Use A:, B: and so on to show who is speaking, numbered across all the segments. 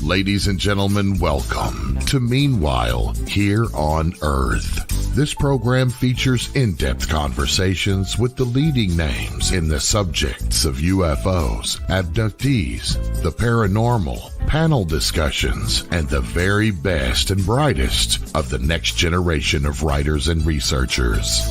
A: Ladies and gentlemen, welcome to Meanwhile Here on Earth. This program features in-depth conversations with the leading names in the subjects of UFOs, abductees, the paranormal, panel discussions, and the very best and brightest of the next generation of writers and researchers.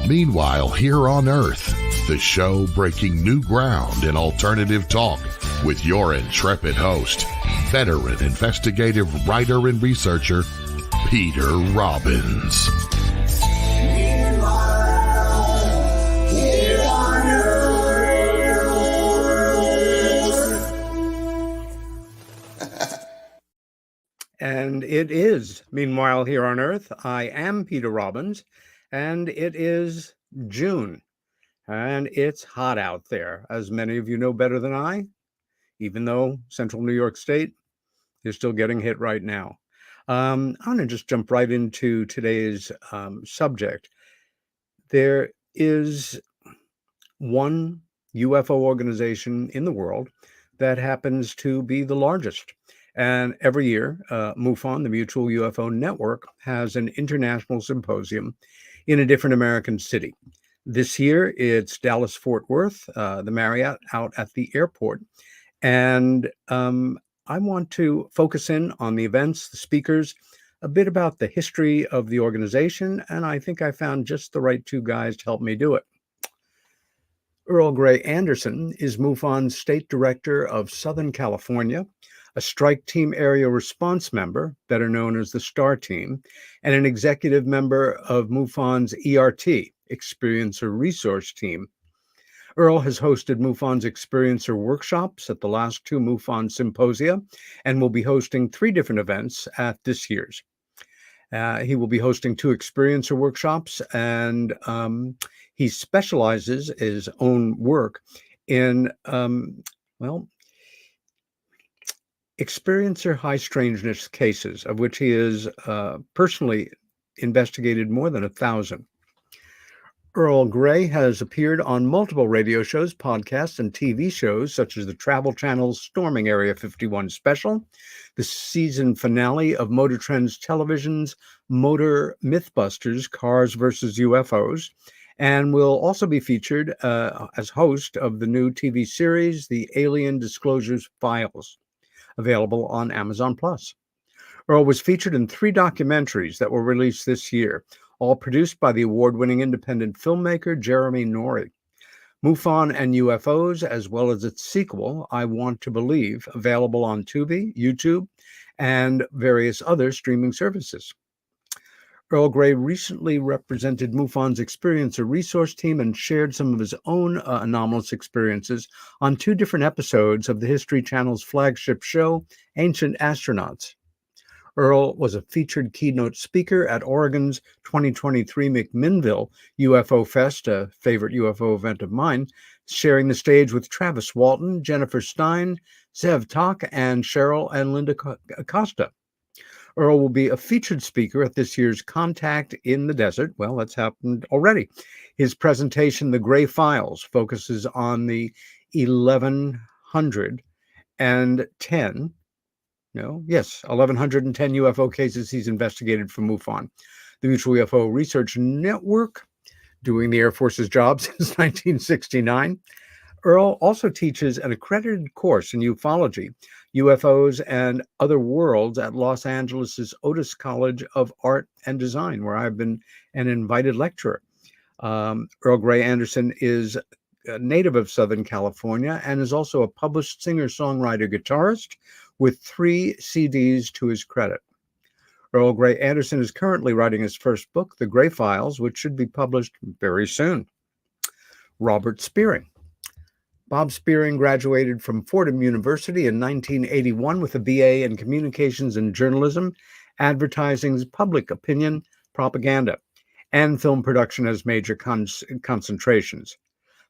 A: Meanwhile Here on Earth, the show breaking new ground in alternative talk with your intrepid host, veteran investigative writer and researcher, Peter Robbins.
B: And it is Meanwhile Here on Earth. I am Peter Robbins, and it is June, and it's hot out there, as many of you know better than I, even though Central New York State is still getting hit right now. I'm going to just jump right into today's subject. There is one UFO organization in the world that happens to be the largest. And every year, MUFON, the Mutual UFO Network, has an international symposium in a different American city. This year, it's Dallas-Fort Worth, the Marriott out at the airport. And I want to focus in on the events, the speakers, a bit about the history of the organization, and I think I found just the right two guys to help me do it. Earl Grey Anderson is MUFON's State Director of Southern California, a Strike Team Area Response member, better known as the STAR Team, and an executive member of MUFON's ERT, Experiencer Resource Team. Earl has hosted MUFON's Experiencer workshops at the last two MUFON Symposia and will be hosting 3 different events at this year's. He will be hosting 2 Experiencer workshops, and he specializes his own work in, Experiencer high strangeness cases, of which he has personally investigated more than 1,000. Earl Grey has appeared on multiple radio shows, podcasts, and TV shows, such as the Travel Channel's Storming Area 51 special, the season finale of Motor Trend's television's Motor Mythbusters, Cars vs. UFOs, and will also be featured as host of the new TV series, The Alien Disclosures Files, available on Amazon+. Earl was featured in 3 documentaries that were released this year, all produced by the award-winning independent filmmaker Jeremy Norrie. MUFON and UFOs, as well as its sequel, I Want to Believe, available on Tubi, YouTube, and various other streaming services. Earl Grey recently represented MUFON's Experiencer Resource Team and shared some of his own anomalous experiences on 2 different episodes of the History Channel's flagship show, Ancient Astronauts. Earl was a featured keynote speaker at Oregon's 2023 McMinnville UFO Fest, a favorite UFO event of mine, sharing the stage with Travis Walton, Jennifer Stein, Zev Tak, and Cheryl and Linda Acosta. Earl will be a featured speaker at this year's Contact in the Desert. Well, that's happened already. His presentation, The Gray Files, focuses on the 1,110 UFO cases he's investigated for MUFON, the Mutual UFO Research Network, doing the Air Force's job since 1969. Earl also teaches an accredited course in ufology, UFOs and Otherworlds at Los Angeles' Otis College of Art and Design, where I've been an invited lecturer. Earl Grey Anderson is a native of Southern California and is also a published singer-songwriter guitarist with 3 CDs to his credit. Earl Grey Anderson is currently writing his first book, The Gray Files, which should be published very soon. Robert Spearing. Bob Spearing graduated from Fordham University in 1981 with a BA in Communications and Journalism, Advertising's Public Opinion, Propaganda, and Film Production as major concentrations.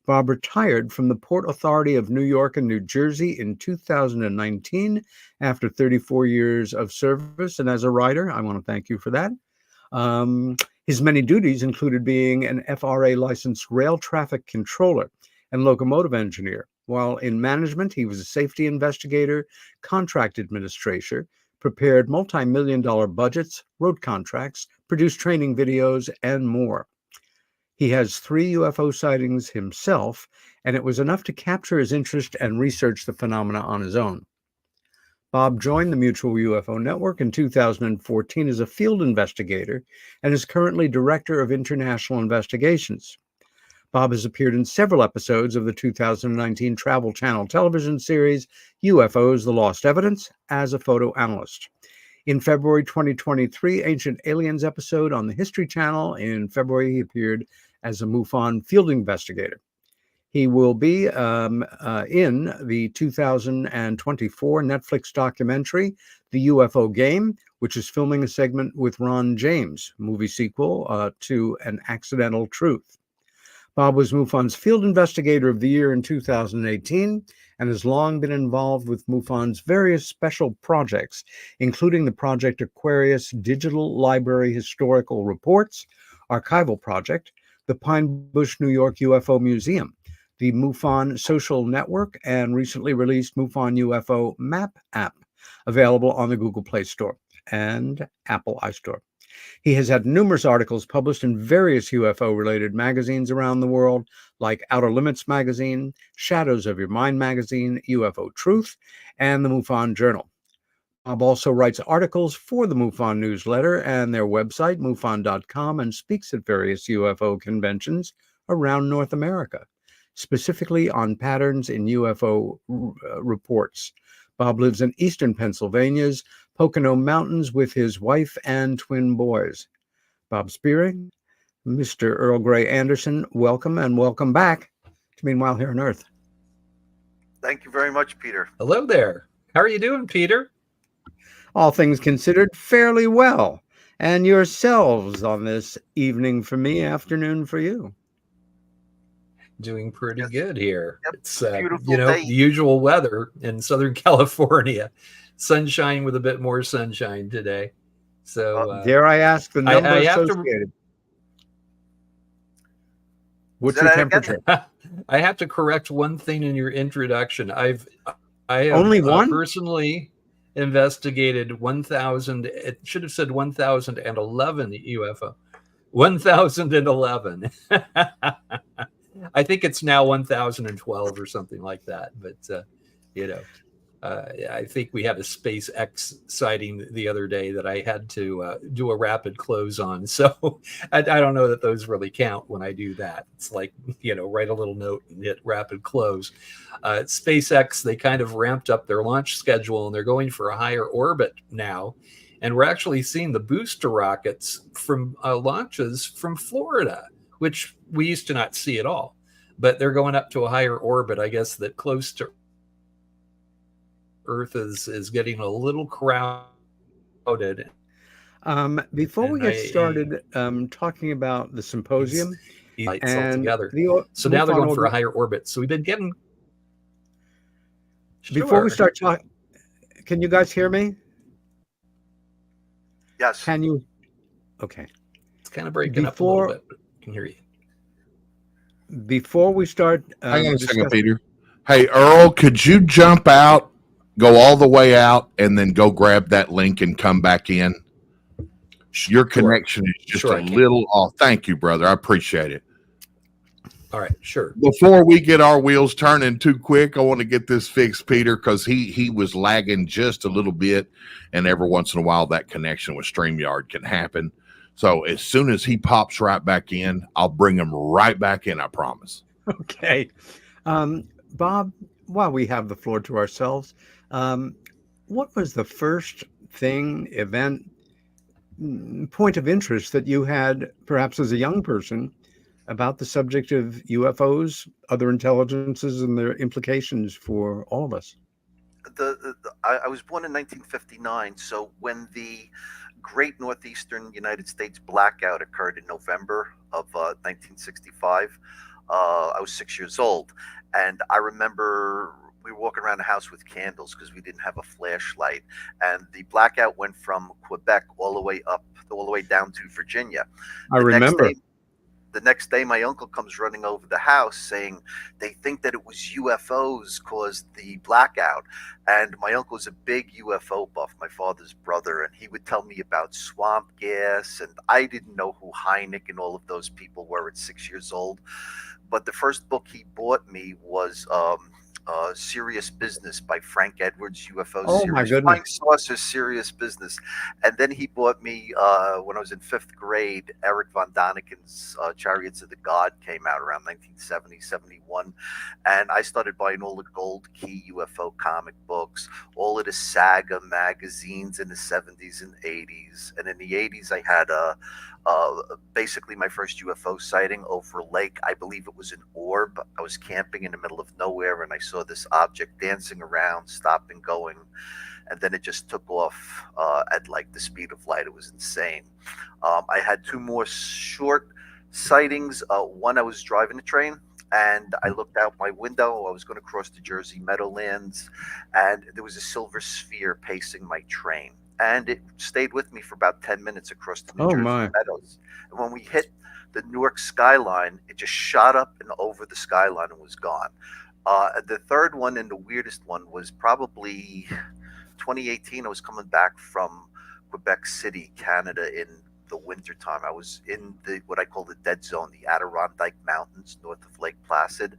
B: Bob retired from the Port Authority of New York and New Jersey in 2019 after 34 years of service. And as a writer, I want to thank you for that. His many duties included being an FRA licensed rail traffic controller and locomotive engineer, While in management, he was a safety investigator, contract administrator, prepared multi-million-dollar budgets, wrote contracts, produced training videos, and more. He has 3 UFO sightings himself, and it was enough to capture his interest and research the phenomena on his own. Bob joined the Mutual UFO Network in 2014 as a field investigator and is currently Director of International Investigations. Bob has appeared in several episodes of the 2019 Travel Channel television series UFOs: The Lost Evidence as a photo analyst. In February 2023 Ancient Aliens episode on the History Channel, in February he appeared as a MUFON field investigator. He will be in the 2024 Netflix documentary, The UFO Game, which is filming a segment with Ron James, movie sequel to An Accidental Truth. Bob was MUFON's Field Investigator of the Year in 2018 and has long been involved with MUFON's various special projects, including the Project Aquarius Digital Library Historical Reports, Archival Project, the Pine Bush, New York UFO Museum, the MUFON Social Network, and recently released MUFON UFO Map app, available on the Google Play Store and Apple iStore. He has had numerous articles published in various UFO-related magazines around the world, like Outer Limits Magazine, Shadows of Your Mind Magazine, UFO Truth, and the MUFON Journal. Bob also writes articles for the MUFON newsletter and their website, MUFON.com, and speaks at various UFO conventions around North America, specifically on patterns in UFO reports. Bob lives in eastern Pennsylvania's Pocono Mountains with his wife and twin boys. Bob Spearing, Mr. Earl Grey Anderson, welcome and welcome back to Meanwhile Here on Earth.
C: Thank you very much, Peter.
D: Hello there. How are you doing, Peter?
B: All things considered, fairly well. And yourselves on this evening for me, afternoon for you.
D: Doing pretty good here.
C: Yep.
D: It's
C: Beautiful
D: the
C: day.
D: usual weather in Southern California. Sunshine with a bit more sunshine today. So
B: dare I ask the number
D: I have
B: associated? What's your temperature?
D: I have to correct one thing in your introduction. I have
B: Only one?
D: Personally investigated 1,000. It should have said 1,011 UFO. 1,011. I think it's now 1,012 or something like that. But, I think we had a SpaceX sighting the other day that I had to do a rapid close on. So I don't know that those really count when I do that. It's like, write a little note and hit rapid close. SpaceX, they kind of ramped up their launch schedule and they're going for a higher orbit now. And we're actually seeing the booster rockets from launches from Florida, which we used to not see at all. But they're going up to a higher orbit, I guess, that close to Earth is getting a little crowded.
B: Before we get started talking about the symposium and
D: together, so now they're going for a higher orbit. So we've been getting.
B: Before we start talking, can you guys hear me?
C: Yes.
B: Can you? Okay.
D: It's kind of breaking up a little bit, but I can hear you.
B: Before we start,
A: hang on a second, Peter. Hey, Earl, could you jump out? Go all the way out and then go grab that link and come back in. Your connection is just a little off. Thank you, brother. I appreciate it.
D: All right, sure.
A: Before we get our wheels turning too quick, I want to get this fixed, Peter, because he was lagging just a little bit, and every once in a while that connection with StreamYard can happen. So as soon as he pops right back in, I'll bring him right back in, I promise.
B: Okay. Bob, while we have the floor to ourselves, what was the first thing, event, point of interest that you had, perhaps as a young person, about the subject of UFOs, other intelligences, and their implications for all of us?
C: I was born in 1959, so when the Great Northeastern United States blackout occurred in November of 1965, I was 6 years old, and I remember we were walking around the house with candles because we didn't have a flashlight, and the blackout went from Quebec all the way down to Virginia.
B: I remember.
C: the next day, my uncle comes running over the house saying they think that it was UFOs caused the blackout. And my uncle was a big UFO buff, my father's brother, and he would tell me about swamp gas. And I didn't know who Hynek and all of those people were at 6 years old. But the first book he bought me was Serious Business by Frank Edwards, UFO
B: Oh,
C: series.
B: my goodness.
C: Flying Saucer, Serious Business. And then he bought me, when I was in 5th grade, Eric von Daniken's Chariots of the God came out around 1970, 71. And I started buying all the Gold Key UFO comic books, all of the Saga magazines in the 70s and 80s. And in the 80s, I had basically my first UFO sighting over a lake. I believe it was an orb. I was camping in the middle of nowhere and I saw this object dancing around, stopping, going, and then it just took off at like the speed of light. It was insane. I had 2 more short sightings. One, I was driving a train and I looked out my window. I was going to cross the Jersey Meadowlands and there was a silver sphere pacing my train. And it stayed with me for about 10 minutes across the New Jersey Meadows. And when we hit the Newark skyline, it just shot up and over the skyline and was gone. The third one and the weirdest one was probably 2018. I was coming back from Quebec City, Canada in the wintertime. I was in what I call the dead zone, the Adirondack Mountains north of Lake Placid.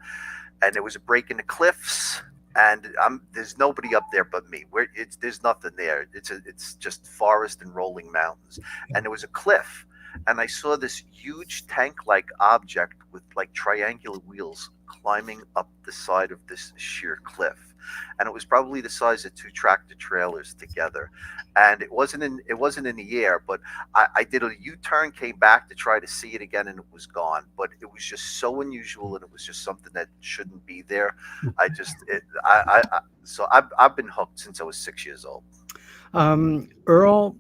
C: And there was a break in the cliffs. And there's nobody up there but me. There's nothing there. It's just forest and rolling mountains. And there was a cliff, and I saw this huge tank-like object with like triangular wheels climbing up the side of this sheer cliff. And it was probably the size of 2 tractor trailers together. And it wasn't in the air, but I did a U-turn, came back to try to see it again, and it was gone. But it was just so unusual, and it was just something that shouldn't be there. So I've been hooked since I was 6 years old.
B: Earl,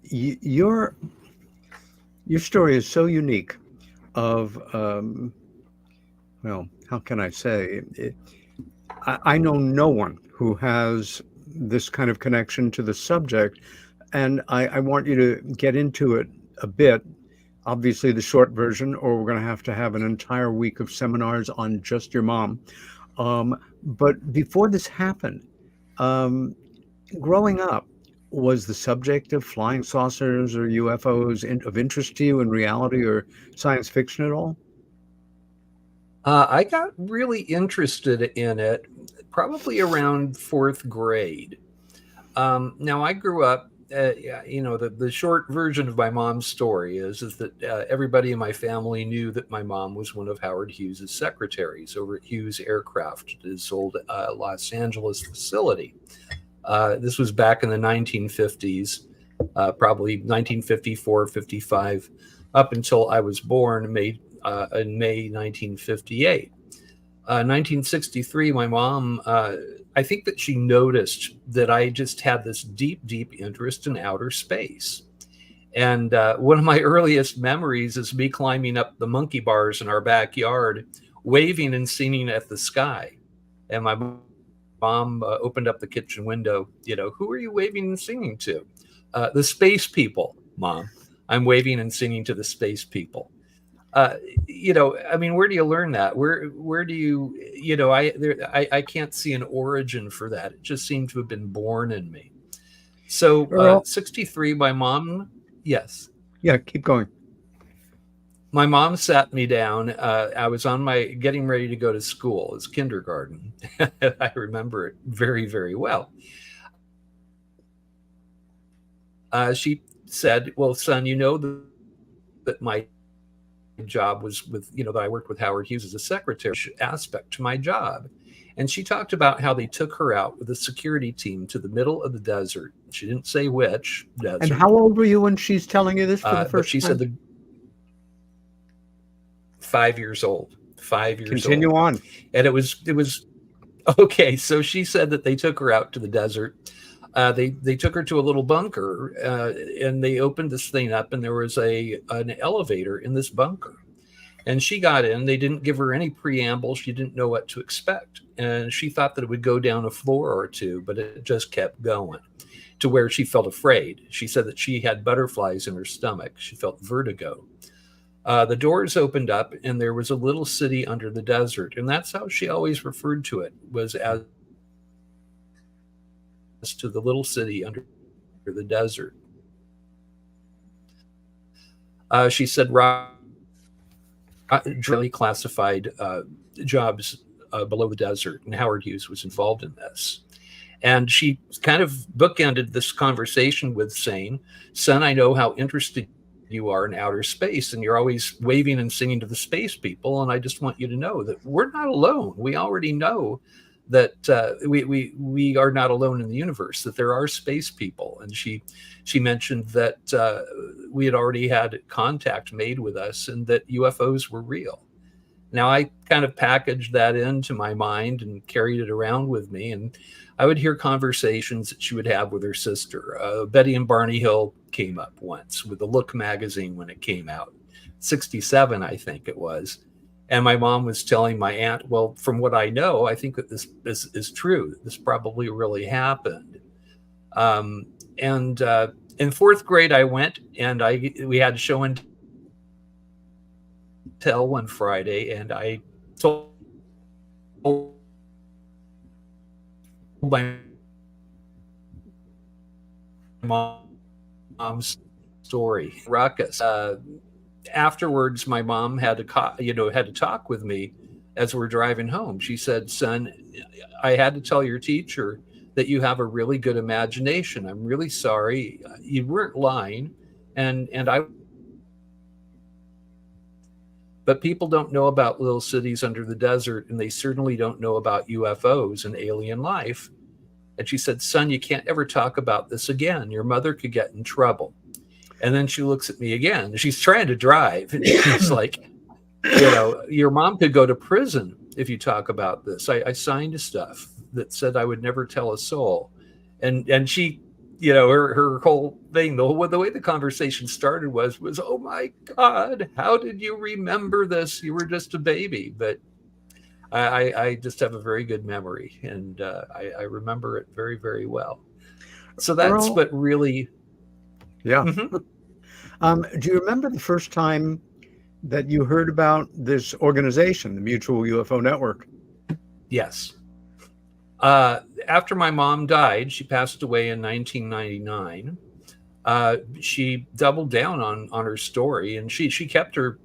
B: your story is so unique. Of well, how can I say? I know no one who has this kind of connection to the subject, and I want you to get into it a bit. Obviously, the short version, or we're going to have an entire week of seminars on just your mom. But before this happened, growing up, was the subject of flying saucers or UFOs of interest to you in reality or science fiction at all?
D: I got really interested in it probably around 4th grade. Now, I grew up, the short version of my mom's story is that everybody in my family knew that my mom was one of Howard Hughes's secretaries over at Hughes Aircraft, his old Los Angeles facility. This was back in the 1950s, probably 1954, 55, up until I was born in May 1958. 1963, my mom, I think that she noticed that I just had this deep, deep interest in outer space. And one of my earliest memories is me climbing up the monkey bars in our backyard, waving and singing at the sky. And my mom opened up the kitchen window. Who are you waving and singing to? The space people, Mom. I'm waving and singing to the space people. Where do you learn that? Where do you, I can't see an origin for that. It just seemed to have been born in me. So 63, my mom, yes.
B: Yeah, keep going.
D: My mom sat me down. I was getting ready to go to school. It's kindergarten. I remember it very, very well. She said, well, son, that my job was that I worked with Howard Hughes as a secretary aspect to my job. And she talked about how they took her out with a security team to the middle of the desert. She didn't say which desert.
B: And how old were you when she's telling you this for the first
D: time? She said 5 years old. 5 years old.
B: Continue on.
D: And it was okay. So she said that they took her out to the desert. They took her to a little bunker, and they opened this thing up, and there was an elevator in this bunker. And she got in. They didn't give her any preamble. She didn't know what to expect. And she thought that it would go down a floor or two, but it just kept going to where she felt afraid. She said that she had butterflies in her stomach. She felt vertigo. The doors opened up, and there was a little city under the desert, and that's how she always referred to it, was as to the little city under the desert. She said really classified jobs below the desert, and Howard Hughes was involved in this. And she kind of bookended this conversation with saying, "Son, I know how interested you are in outer space, and you're always waving and singing to the space people, and I just want you to know that we're not alone. We already know that we are not alone in the universe, that there are space people." And she mentioned that we had already had contact made with us and that UFOs were real. Now, I kind of packaged that into my mind and carried it around with me, and I would hear conversations that she would have with her sister. Betty and Barney Hill came up once with the Look magazine when it came out, 67, I think it was. And my mom was telling my aunt, well, from what I know, I think that this is true. This probably really happened. And in fourth grade, I went, and we had show and tell one Friday, and I told my mom's story, ruckus. Afterwards, my mom had to talk with me as we're driving home. She said, "Son, I had to tell your teacher that you have a really good imagination. I'm really sorry. You weren't lying, and but people don't know about little cities under the desert, and they certainly don't know about UFOs and alien life." And she said, "Son, you can't ever talk about this again. Your mother could get in trouble." And then she looks at me again. She's trying to drive. And she's like, "Your mom could go to prison if you talk about this. I signed stuff that said I would never tell a soul." And she, her whole thing, the way the conversation started was, "Oh my God, how did you remember this? You were just a baby." But I just have a very good memory, and I remember it very, very well. So that's what really...
B: Yeah. Mm-hmm. Do you remember the first time that you heard about this organization, the Mutual UFO Network?
D: Yes. After my mom died, she passed away in 1999. She doubled down on her story, and she kept her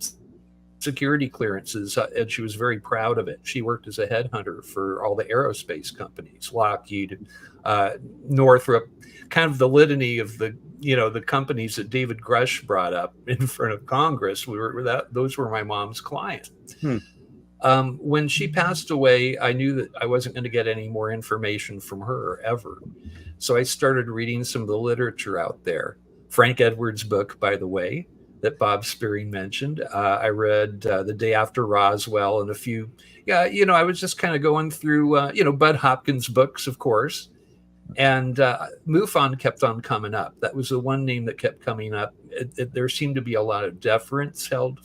D: security clearances, and she was very proud of it. She worked as a headhunter for all the aerospace companies, Lockheed, Northrop, kind of the litany of the companies that David Grush brought up in front of Congress. Those were my mom's clients. When she passed away, I knew that I wasn't going to get any more information from her ever. So I started reading some of the literature out there. Frank Edwards' book, by the way, that Bob Spearing mentioned. I read The Day After Roswell and a few. I was just kind of going through, Bud Hopkins' books, of course. And MUFON kept on coming up. That was the one name that kept coming up. There seemed to be a lot of deference held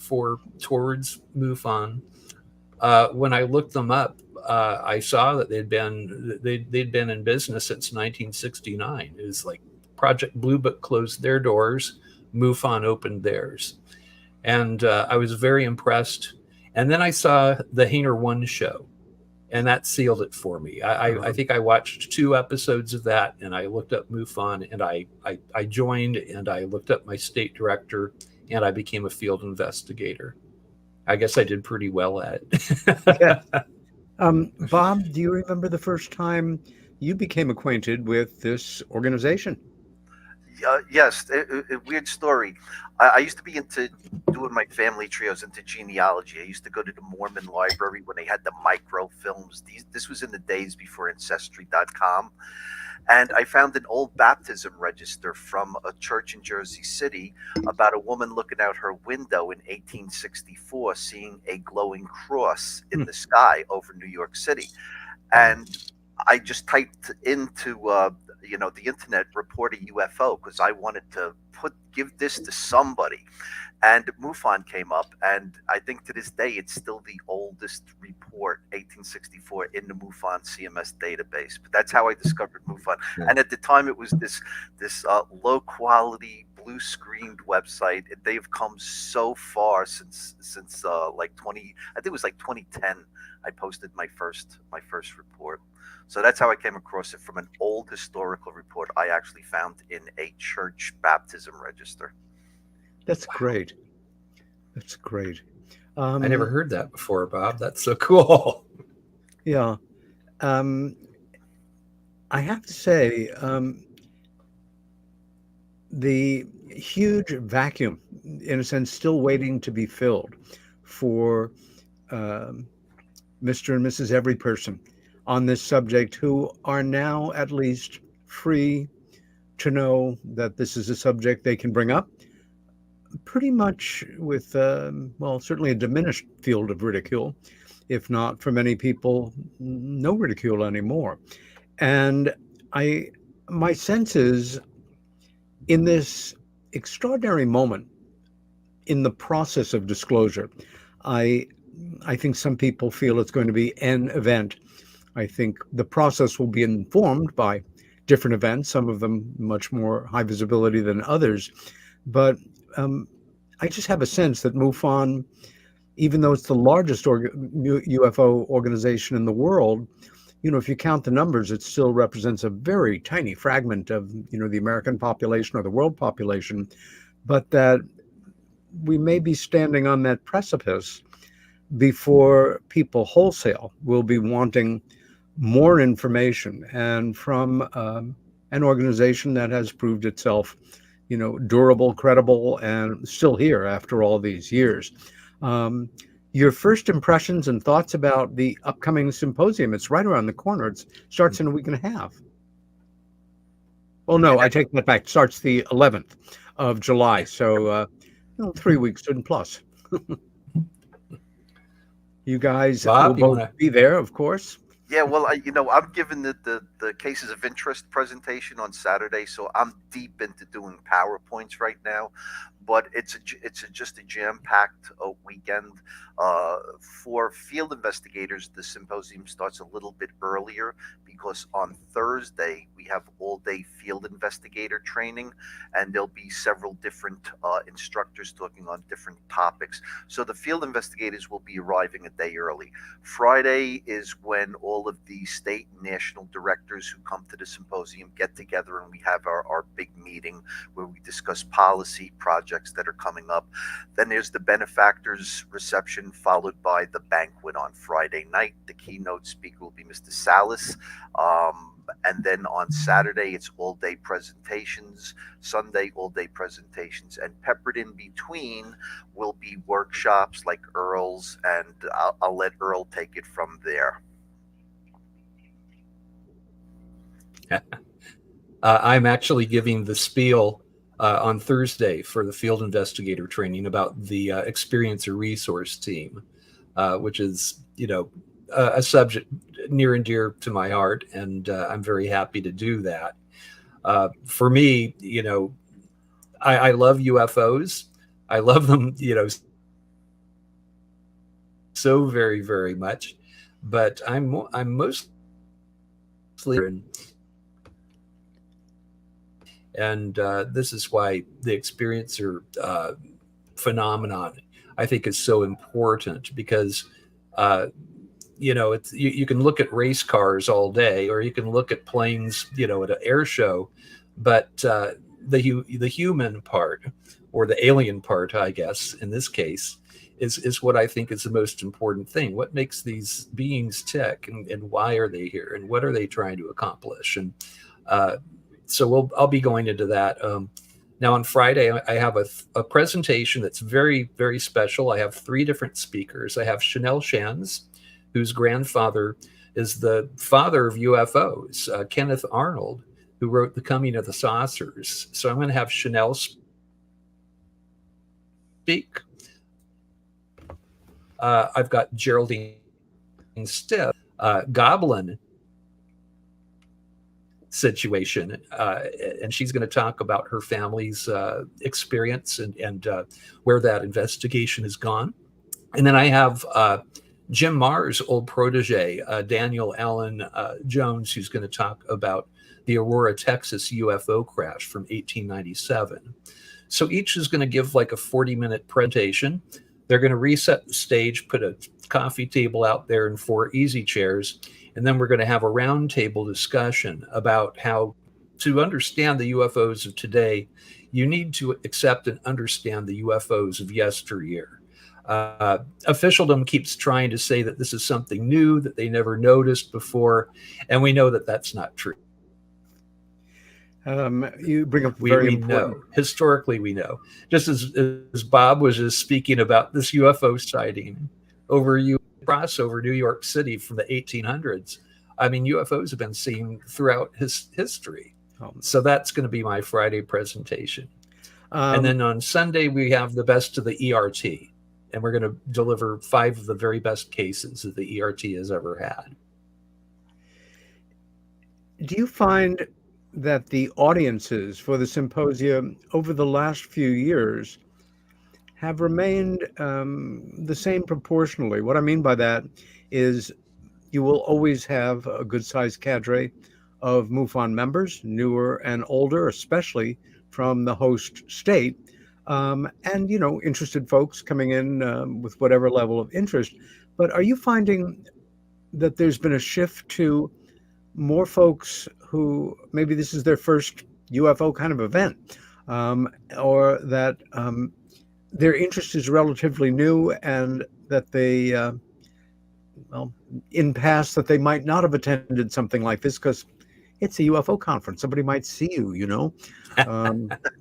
D: towards MUFON. When I looked them up, I saw that they'd been in business since 1969. It was like Project Blue Book closed their doors, MUFON opened theirs, and I was very impressed. And then I saw the Hainer 1 show, and that sealed it for me. I think I watched 2 episodes of that, and I looked up MUFON, and I joined, and I looked up my state director, and I became a field investigator. I guess I did pretty well at it.
B: Yeah. Bob, do you remember the first time you became acquainted with this organization?
C: Yes, a weird story. I used to be into doing my family tree. I was into genealogy. I used to go to the Mormon library when they had the microfilms. This was in the days before Ancestry.com. And I found an old baptism register from a church in Jersey City about a woman looking out her window in 1864, seeing a glowing cross in the sky over New York City. And I just typed into the internet, report a UFO, because I wanted to give this to somebody. And MUFON came up, and I think to this day it's still the oldest report, 1864, in the MUFON CMS database. But that's how I discovered MUFON. And at the time, it was this low quality blue screened website. They've come so far since like 20. I think it was like 2010. I posted my first report. So that's how I came across it, from an old historical report I actually found in a church baptism register.
B: That's great. That's great.
D: I never heard that before, Bob. That's so cool.
B: Yeah. I have to say, the huge vacuum, in a sense, still waiting to be filled for Mr. and Mrs. Every Person on this subject, who are now at least free to know that this is a subject they can bring up, pretty much with, well, certainly a diminished field of ridicule, if not for many people, no ridicule anymore. And my sense is, in this extraordinary moment in the process of disclosure, I think some people feel it's going to be an event. I think the process will be informed by different events, some of them much more high visibility than others. But I just have a sense that MUFON, even though it's the largest UFO organization in the world, if you count the numbers, it still represents a very tiny fragment of, the American population or the world population, but that we may be standing on that precipice before people wholesale will be wanting more information, and from an organization that has proved itself, durable, credible, and still here after all these years. Your first impressions and thoughts about the upcoming symposium? It's right around the corner. It starts in a week and a half. Well, no, I take that back. It starts the 11th of July. So, 3 weeks and plus. You guys
D: Bob,
B: will both be there, of course.
C: Yeah, well, I'm giving the cases of interest presentation on Saturday, so I'm deep into doing PowerPoints right now. But it's just a jam-packed weekend. For field investigators, the symposium starts a little bit earlier because on Thursday we have all-day field investigator training, and there'll be several different instructors talking on different topics. So the field investigators will be arriving a day early. Friday is when all of the state and national directors who come to the symposium get together, and we have our big meeting where we discuss policy projects that are coming up. Then there's the benefactors reception, followed by the banquet on Friday night. The keynote speaker will be Mr. Salas. And then on Saturday, it's all-day presentations. Sunday, all-day presentations. And peppered in between will be workshops like Earl's, and I'll let Earl take it from there.
D: I'm actually giving the spiel on Thursday for the field investigator training about the experiencer resource team, which is, a subject near and dear to my heart, and I'm very happy to do that. For me, I love UFOs. I love them, so very, very much. But I'm mostly, and this is why the experiencer phenomenon, I think, is so important, because it's, you can look at race cars all day, or you can look at planes, at an air show, but the human part, or the alien part, I guess, in this case, is what I think is the most important thing. What makes these beings tick, and why are they here, and what are they trying to accomplish? And so I'll be going into that. Now on Friday, I have a presentation that's very, very special. I have 3 different speakers. I have Chanel Shands, whose grandfather is the father of UFOs, Kenneth Arnold, who wrote The Coming of the Saucers. So I'm going to have Chanel speak. I've got Geraldine Stiff, Goblin situation, and she's going to talk about her family's experience and where that investigation has gone. And then I have Jim Marr's old protege, Daniel Allen Jones, who's going to talk about the Aurora, Texas UFO crash from 1897. So each is going to give like a 40-minute presentation. They're going to reset the stage, put a coffee table out there and 4 easy chairs, and then we're going to have a roundtable discussion about how to understand the UFOs of today. You need to accept and understand the UFOs of yesteryear. Officialdom keeps trying to say that this is something new that they never noticed before, and we know that that's not true.
B: You bring up
D: we
B: important.
D: Know. Historically, we know. Just as Bob was just speaking about this UFO sighting over New York City from the 1800s. I mean, UFOs have been seen throughout history. So that's going to be my Friday presentation. And then on Sunday, we have the best of the ERT. And we're going to deliver 5 of the very best cases that the ERT has ever had.
B: Do you find that the audiences for the symposium over the last few years have remained the same proportionally? What I mean by that is you will always have a good-sized cadre of MUFON members, newer and older, especially from the host state, and, interested folks coming in with whatever level of interest. But are you finding that there's been a shift to more folks who maybe this is their first UFO kind of event, or that their interest is relatively new and that they, in past, that they might not have attended something like this because it's a UFO conference. Somebody might see you,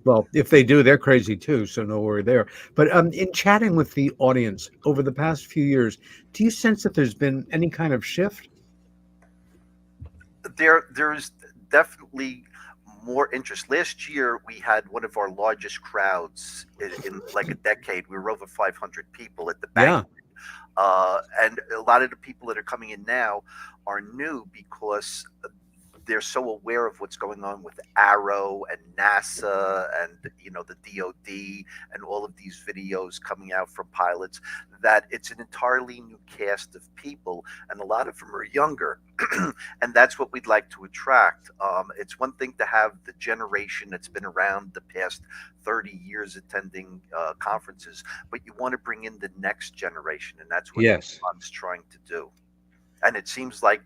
B: well, if they do, they're crazy too, so no worry there. But in chatting with the audience over the past few years, do you sense that there's been any kind of shift?
C: There's definitely more interest. Last year, we had one of our largest crowds in like a decade. We were over 500 people at the banquet. And a lot of the people that are coming in now are new because they're so aware of what's going on with Arrow and NASA and the DOD and all of these videos coming out from pilots, that it's an entirely new cast of people, and a lot of them are younger. And that's what we'd like to attract. It's one thing to have the generation that's been around the past 30 years attending conferences, but you want to bring in the next generation, and that's what MUFON's trying to do. And it seems like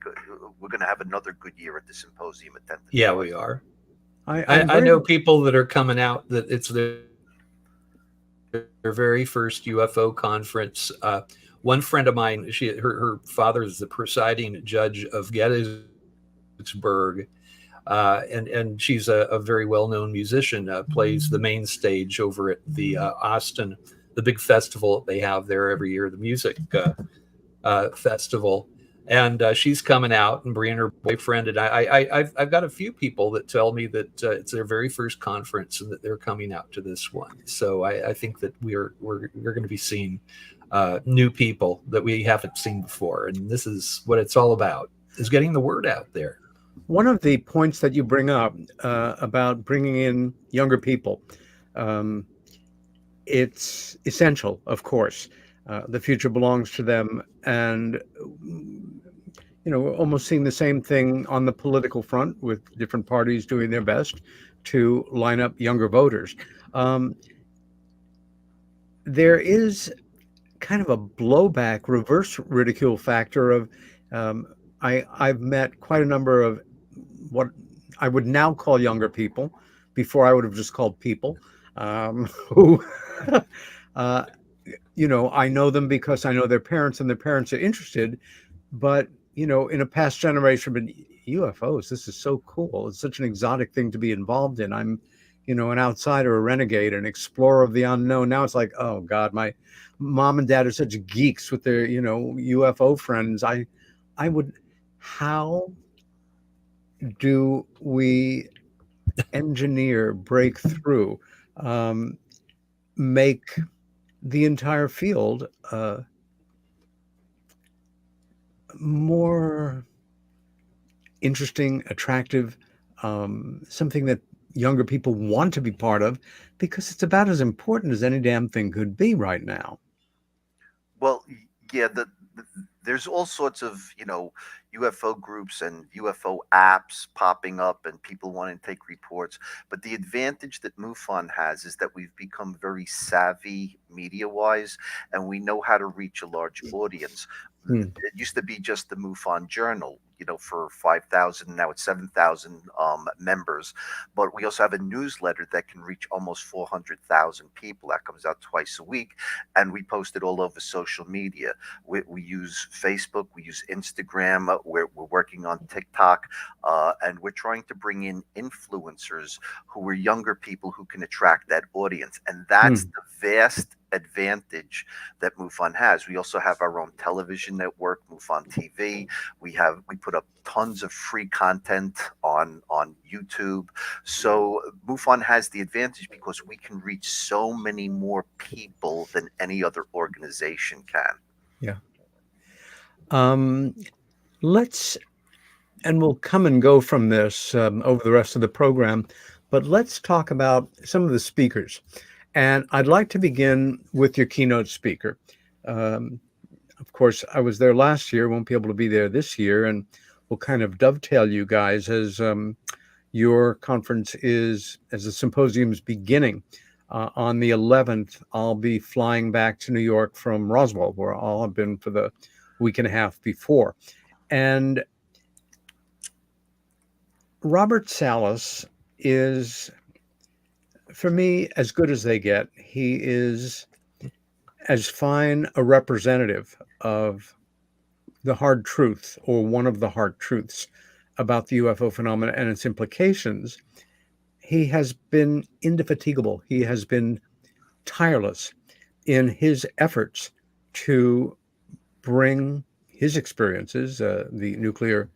C: we're going to have another good year at the symposium.
D: Yeah, we are. I know people that are coming out that it's their very first UFO conference. One friend of mine, her father is the presiding judge of Gettysburg, and she's a very well-known musician. Plays the main stage over at the Austin, the big festival they have there every year, the music festival. And she's coming out and bringing her boyfriend. And I've got a few people that tell me that it's their very first conference and that they're coming out to this one. So I think that we're going to be seeing new people that we haven't seen before. And this is what it's all about, is getting the word out there.
B: One of the points that you bring up about bringing in younger people, it's essential, of course. The future belongs to them. And, we're almost seeing the same thing on the political front with different parties doing their best to line up younger voters. There is kind of a blowback, reverse ridicule factor of, I've met quite a number of what I would now call younger people. Before I would have just called people, who, I know them because I know their parents and their parents are interested, but, in a past generation, but UFOs, this is so cool. It's such an exotic thing to be involved in. I'm, an outsider, a renegade, an explorer of the unknown. Now it's like, oh God, my mom and dad are such geeks with their, UFO friends. How do we break through, make the entire field more interesting, attractive, something that younger people want to be part of, because it's about as important as any damn thing could be right now?
C: Well, yeah, there's all sorts of, UFO groups and UFO apps popping up and people wanting to take reports. But the advantage that MUFON has is that we've become very savvy media-wise, and we know how to reach a large audience. It used to be just the MUFON Journal, for 5,000. Now it's 7,000 members. But we also have a newsletter that can reach almost 400,000 people. That comes out twice a week, and we post it all over social media. We use Facebook, we use Instagram, we're working on TikTok, and we're trying to bring in influencers who are younger people who can attract that audience. And that's the vast advantage that MUFON has. We also have our own television network, MUFON TV. We put up tons of free content on YouTube. So MUFON has the advantage because we can reach so many more people than any other organization can.
B: Yeah. And we'll come and go from this over the rest of the program, but let's talk about some of the speakers. And I'd like to begin with your keynote speaker. Of course, I was there last year, won't be able to be there this year, and we'll kind of dovetail you guys as your conference as the symposium's beginning. On the 11th, I'll be flying back to New York from Roswell, where I'll have been for the week and a half before. And Robert Salas is, for me, as good as they get. He is as fine a representative of the hard truth, or one of the hard truths, about the UFO phenomena and its implications. He has been indefatigable. He has been tireless in his efforts to bring his experiences, the nuclear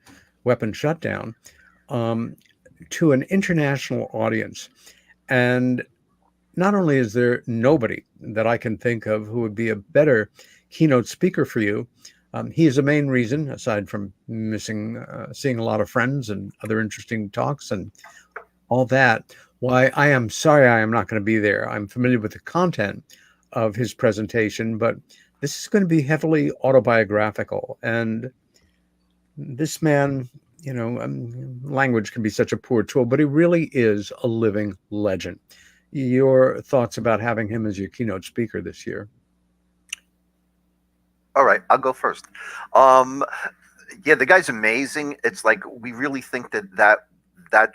B: weapon shutdown, to an international audience. And not only is there nobody that I can think of who would be a better keynote speaker for you, he is the main reason, aside from missing seeing a lot of friends and other interesting talks and all that, why I am sorry I am not going to be there. I'm familiar with the content of his presentation, but this is going to be heavily autobiographical. And this man, language can be such a poor tool, but he really is a living legend. Your thoughts about having him as your keynote speaker this year?
C: All right, I'll go first. Yeah, the guy's amazing. It's like we really think that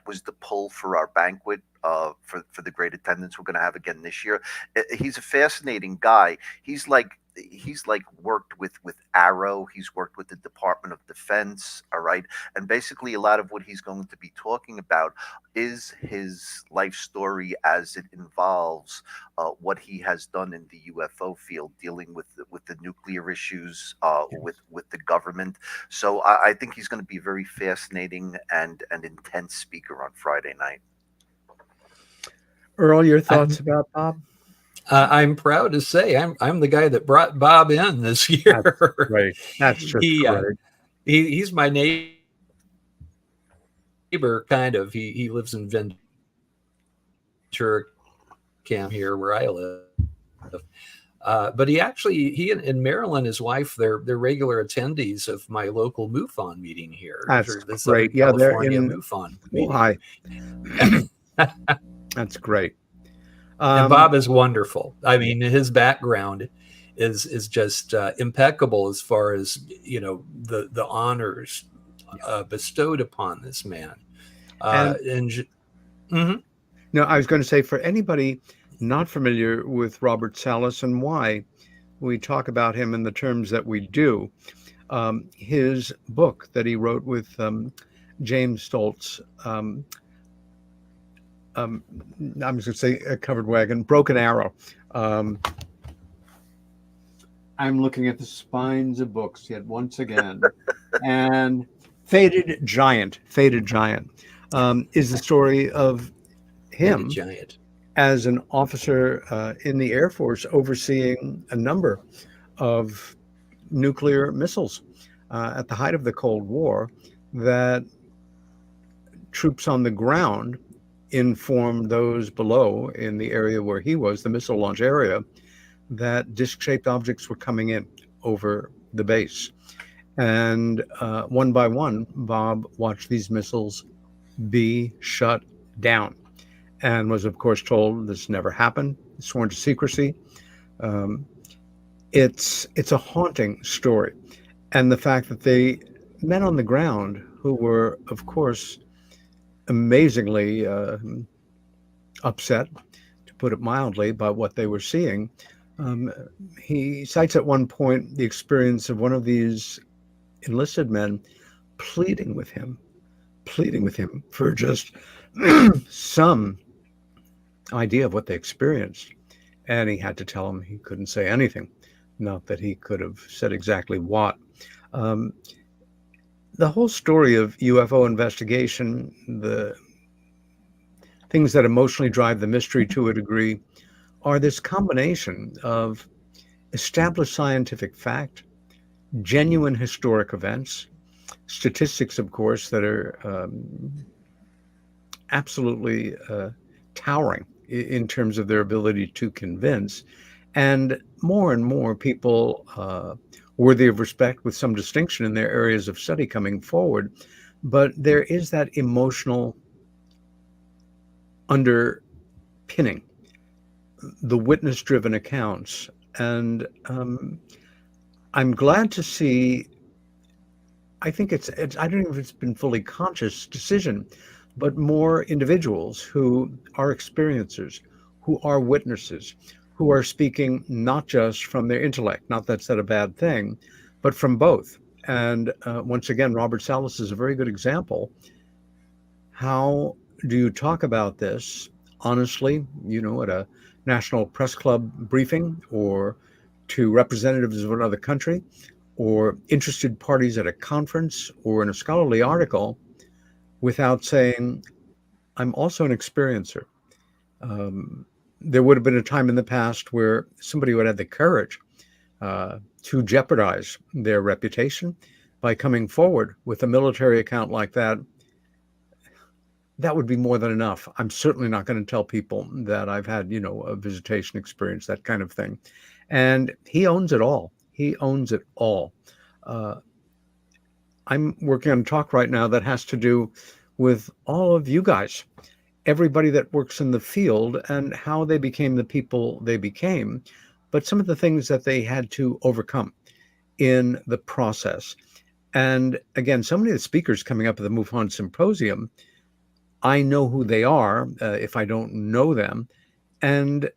C: was the pull for our banquet, for the great attendance we're going to have again this year. He's a fascinating guy. He's like worked with Arrow. He's worked with the Department of Defense. All right. And basically a lot of what he's going to be talking about is his life story as it involves what he has done in the UFO field, dealing with the nuclear issues, with the government. So I think he's going to be a very fascinating and intense speaker on Friday night.
B: Earl, your thoughts about Bob?
D: I'm proud to say I'm the guy that brought Bob in this year.
B: That's right. That's just great.
D: He's my neighbor, kind of. He lives in Ventura Cam here where I live. But he and Marilyn, his wife, they're regular attendees of my local MUFON meeting here.
B: That's great. Yeah, they're in
D: MUFON
B: meeting. Hi. That's great.
D: And Bob is wonderful. I mean, his background is just impeccable as far as the honors bestowed upon this man.
B: No, I was going to say, for anybody not familiar with Robert Salas and why we talk about him in the terms that we do, his book that he wrote with James Stoltz, I'm just going to say a covered wagon, Broken Arrow. I'm looking at the spines of books yet once again. And Faded Giant is the story of him as an officer in the Air Force overseeing a number of nuclear missiles at the height of the Cold War, that troops on the ground informed those below in the area where he was, the missile launch area, that disc-shaped objects were coming in over the base. And one by one, Bob watched these missiles be shut down and was, of course, told this never happened, sworn to secrecy. It's a haunting story. And the fact that they men on the ground who were, of course, amazingly upset, to put it mildly, by what they were seeing. He cites at one point the experience of one of these enlisted men pleading with him for just some idea of what they experienced. And he had to tell him he couldn't say anything. Not that he could have said exactly what. The whole story of UFO investigation, the things that emotionally drive the mystery to a degree, are this combination of established scientific fact, genuine historic events, statistics, of course, that are absolutely towering in terms of their ability to convince, and more people worthy of respect with some distinction in their areas of study coming forward. But there is that emotional underpinning, the witness-driven accounts. And I'm glad to see, I think it's I don't know if it's been fully conscious decision, but more individuals who are experiencers, who are witnesses, who are speaking not just from their intellect, not that's a bad thing, but from both. And once again, Robert Salas is a very good example. How do you talk about this honestly, at a National Press Club briefing, or to representatives of another country, or interested parties at a conference, or in a scholarly article, without saying, I'm also an experiencer? There would have been a time in the past where somebody would have the courage to jeopardize their reputation by coming forward with a military account like that. That would be more than enough. I'm certainly not going to tell people that I've had, a visitation experience, that kind of thing. And he owns it all. He owns it all. I'm working on a talk right now that has to do with all of you guys, everybody that works in the field, and how they became the people they became, but some of the things that they had to overcome in the process. And again, so many of the speakers coming up at the MUFON Symposium, I know who they are if I don't know them. And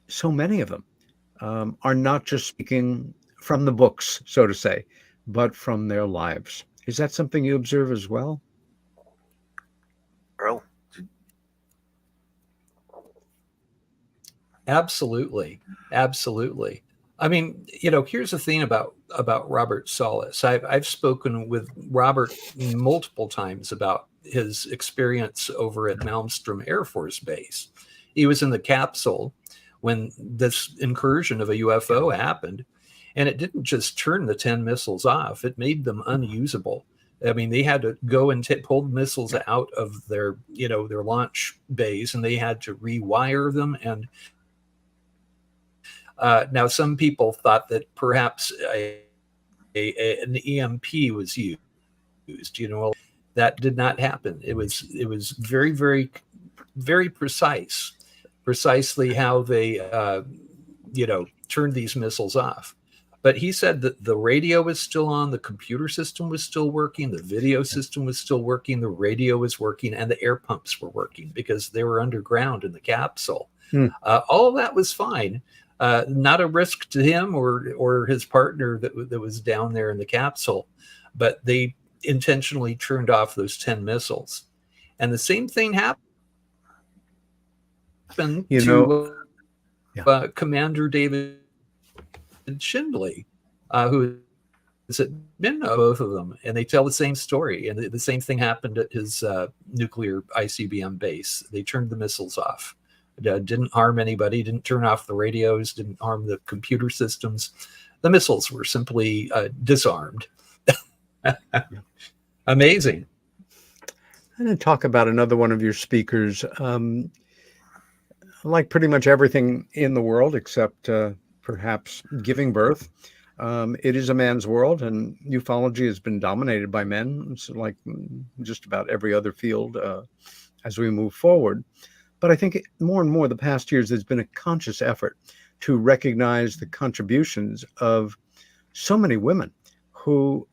B: so many of them are not just speaking from the books, so to say, but from their lives. Is that something you observe as well?
C: Earl?
D: Absolutely. Absolutely. I mean, here's the thing about Robert Salas. I've spoken with Robert multiple times about his experience over at Malmstrom Air Force Base. He was in the capsule when this incursion of a UFO happened, and it didn't just turn the 10 missiles off, it made them unusable. I mean, they had to go and pull the missiles out of their launch bays, and they had to rewire them. And now some people thought that perhaps an EMP was used. That did not happen. It was very, very, very precisely how they turned these missiles off. But he said that the radio was still on, the computer system was still working, the video system was still working, the radio was working, and the air pumps were working because they were underground in the capsule. All of that was fine. Not a risk to him or his partner that was down there in the capsule, but they intentionally turned off those 10 missiles. And the same thing happened to Commander David Schindley, who has been both of them, and they tell the same story. And the same thing happened at his nuclear ICBM base. They turned the missiles off. Didn't harm anybody, didn't turn off the radios, didn't harm the computer systems. The missiles were simply disarmed. Amazing.
B: I'm going to talk about another one of your speakers. Like pretty much everything in the world, except perhaps giving birth, It is a man's world, and ufology has been dominated by men. It's like just about every other field as we move forward. But I think more and more the past years, there's been a conscious effort to recognize the contributions of so many women who,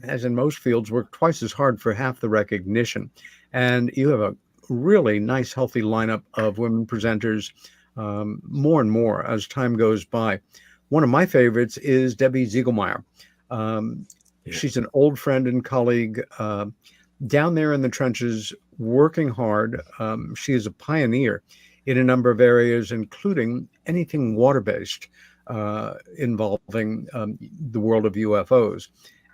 B: as in most fields, work twice as hard for half the recognition. And you have a really nice, healthy lineup of women presenters, more and more as time goes by. One of my favorites is Debbie Ziegelmeyer. She's an old friend and colleague down there in the trenches, working hard. She is a pioneer in a number of areas, including anything water-based involving the world of UFOs.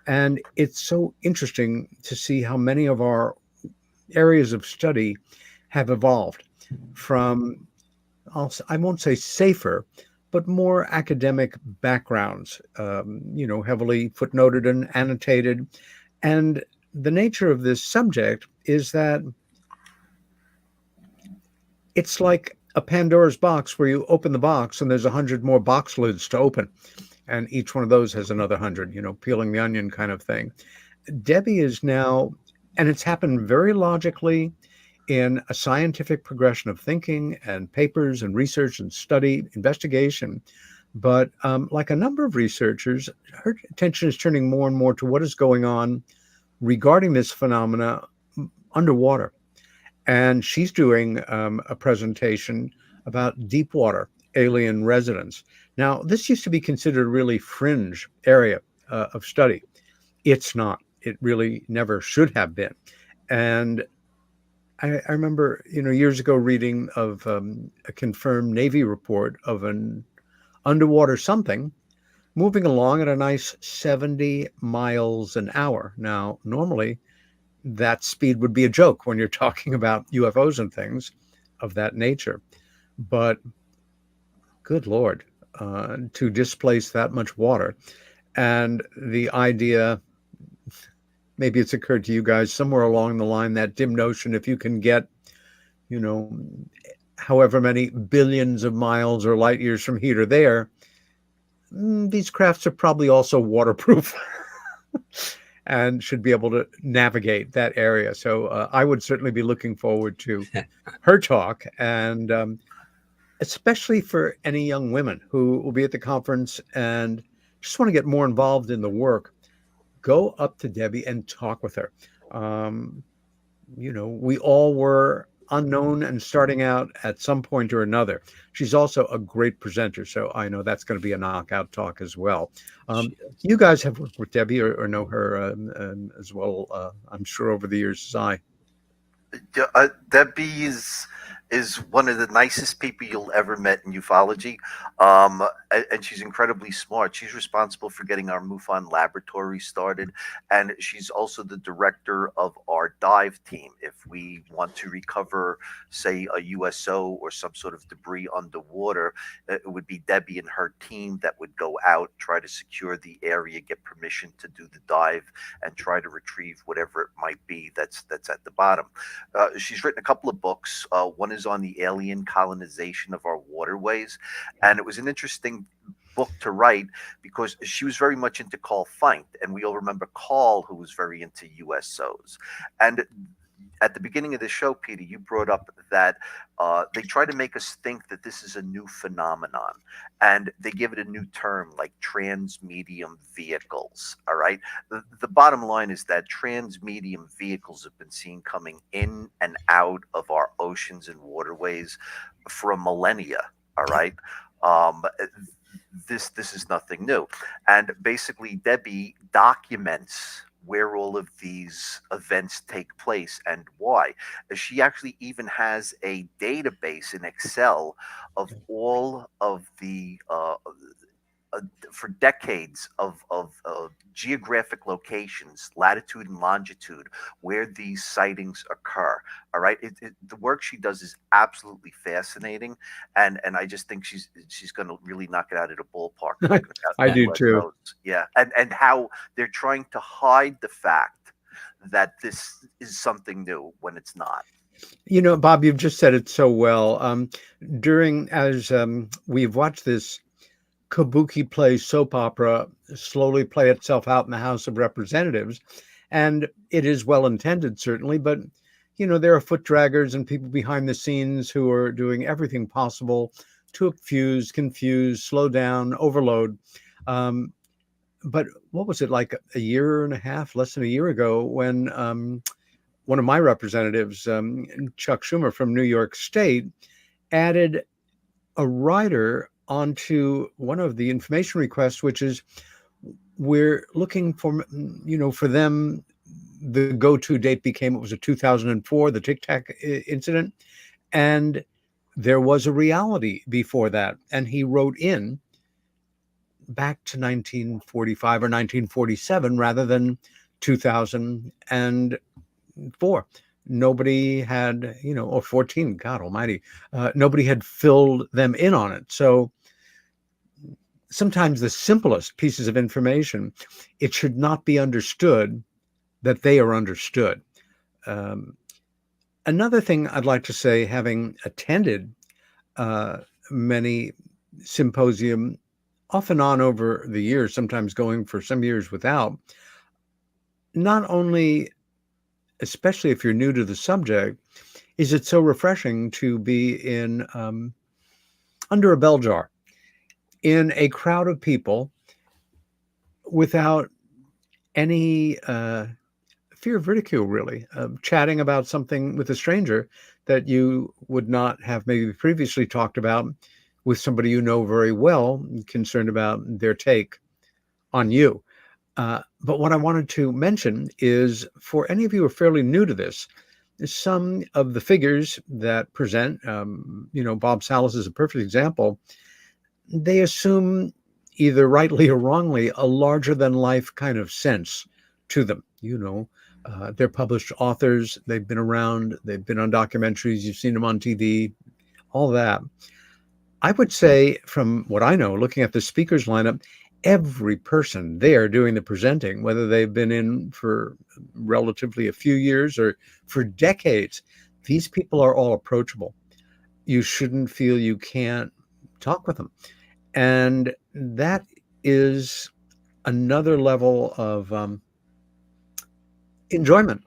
B: And it's so interesting to see how many of our areas of study have evolved from, I won't say safer, but more academic backgrounds, heavily footnoted and annotated. And the nature of this subject is that it's like a Pandora's box where you open the box and there's 100 more box lids to open. And each one of those has another 100, peeling the onion kind of thing. Debbie is now, and it's happened very logically in a scientific progression of thinking and papers and research and study, investigation. But like a number of researchers, her attention is turning more and more to what is going on regarding this phenomena underwater. And she's doing a presentation about deep water alien residents. Now, this used to be considered a really fringe area of study. It's not. It really never should have been. And I remember, years ago reading of a confirmed Navy report of an underwater something moving along at a nice 70 miles an hour. Now, normally that speed would be a joke when you're talking about UFOs and things of that nature. But good Lord, to displace that much water. And the idea, maybe it's occurred to you guys somewhere along the line, that dim notion, if you can get, however many billions of miles or light years from here to there, these crafts are probably also waterproof and should be able to navigate that area. So I would certainly be looking forward to her talk, and especially for any young women who will be at the conference and just want to get more involved in the work. Go up to Debbie and talk with her. We all were unknown and starting out at some point or another. She's also a great presenter, so I know that's going to be a knockout talk as well. You guys have worked with Debbie or know her as well, I'm sure, over the years as I.
C: Debbie is one of the nicest people you'll ever met in ufology, and she's incredibly smart. She's responsible for getting our MUFON laboratory started, and she's also the director of our dive team. If we want to recover, say, a USO or some sort of debris underwater, it would be Debbie and her team that would go out, try to secure the area, get permission to do the dive, and try to retrieve whatever it might be that's at the bottom. She's written a couple of books. One is on the alien colonization of our waterways, and it was an interesting book to write because she was very much into Carl Fink, and we all remember Carl, who was very into USOs. And at the beginning of the show, Peter, you brought up that they try to make us think that this is a new phenomenon, and they give it a new term like transmedium vehicles. All right. The bottom line is that transmedium vehicles have been seen coming in and out of our oceans and waterways for a millennia. All right. This is nothing new. And basically, Debbie documents where all of these events take place and why. She actually even has a database in Excel of all of the for decades of geographic locations, latitude and longitude, where these sightings occur. All right, the work she does is absolutely fascinating, and I just think she's going to really knock it out of the ballpark.
B: I do too.
C: Yeah, and how they're trying to hide the fact that this is something new when it's not.
B: Bob, you've just said it so well. As we've watched this kabuki play soap opera slowly play itself out in the House of Representatives. And it is well intended, certainly, but there are foot draggers and people behind the scenes who are doing everything possible to confuse, slow down, overload. But what was it, like a year and a half, less than a year ago, when one of my representatives, Chuck Schumer from New York State, added a rider onto one of the information requests, which is, we're looking for, for them, the go-to date became, it was a 2004, the Tic Tac incident. And there was a reality before that. And he wrote in back to 1945 or 1947 rather than 2004. Nobody had, or 14, God almighty, nobody had filled them in on it. So sometimes the simplest pieces of information, it should not be understood that they are understood. Another thing I'd like to say, having attended many symposium off and on over the years, sometimes going for some years without, not only, especially if you're new to the subject, is it so refreshing to be in under a bell jar in a crowd of people without any fear of ridicule, really, chatting about something with a stranger that you would not have maybe previously talked about with somebody you know very well, concerned about their take on you. But what I wanted to mention is, for any of you who are fairly new to this, some of the figures that present, Bob Salas is a perfect example, they assume, either rightly or wrongly, a larger than life kind of sense to them. They're published authors, they've been around, they've been on documentaries, you've seen them on TV, all that. I would say, from what I know, looking at the speakers lineup, every person there doing the presenting, whether they've been in for relatively a few years or for decades, these people are all approachable. You shouldn't feel you can't talk with them. And that is another level of enjoyment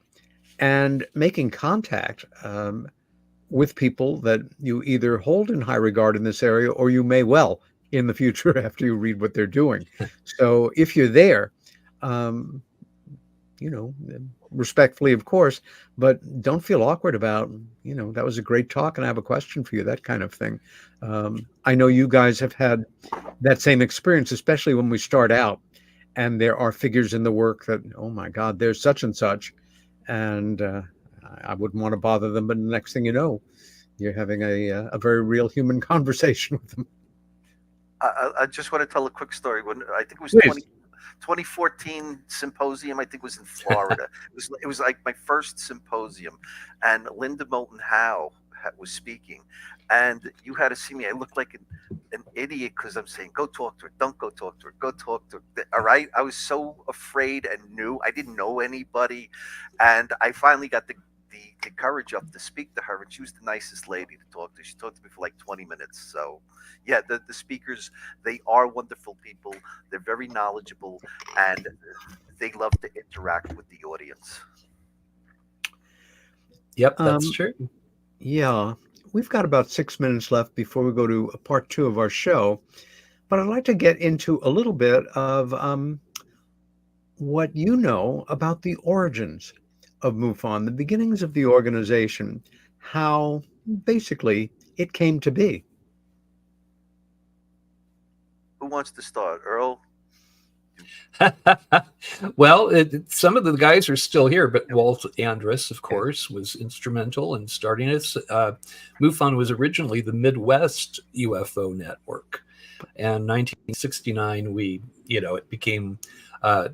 B: and making contact with people that you either hold in high regard in this area, or you may well in the future after you read what they're doing. So if you're there, respectfully, of course, but don't feel awkward about, that was a great talk and I have a question for you, that kind of thing. I know you guys have had that same experience, especially when we start out and there are figures in the work that, oh my God, there's such and such. And I wouldn't want to bother them, but the next thing you know, you're having a very real human conversation with them.
C: I just want to tell a quick story. When I think it was 2014 symposium, I think it was in Florida. It was like my first symposium, and Linda Moulton Howe was speaking, and you had to see me. I looked like an idiot because I'm saying, go talk to her, don't go talk to her, go talk to her. All right, I was so afraid and new. I didn't know anybody, and I finally got the courage up to speak to her, and she was the nicest lady to talk to. She talked to me for like 20 minutes. So yeah, the speakers, they are wonderful people. They're very knowledgeable, and they love to interact with the audience.
D: Yep, that's true.
B: Yeah, we've got about 6 minutes left before we go to part 2 of our show, but I'd like to get into a little bit of what you know about the origins of MUFON, the beginnings of the organization, how basically it came to be.
C: Who wants to start? Earl?
D: Well, some of the guys are still here, but Walt Andrus, of course, was instrumental in starting it. MUFON was originally the Midwest UFO Network, and 1969 it became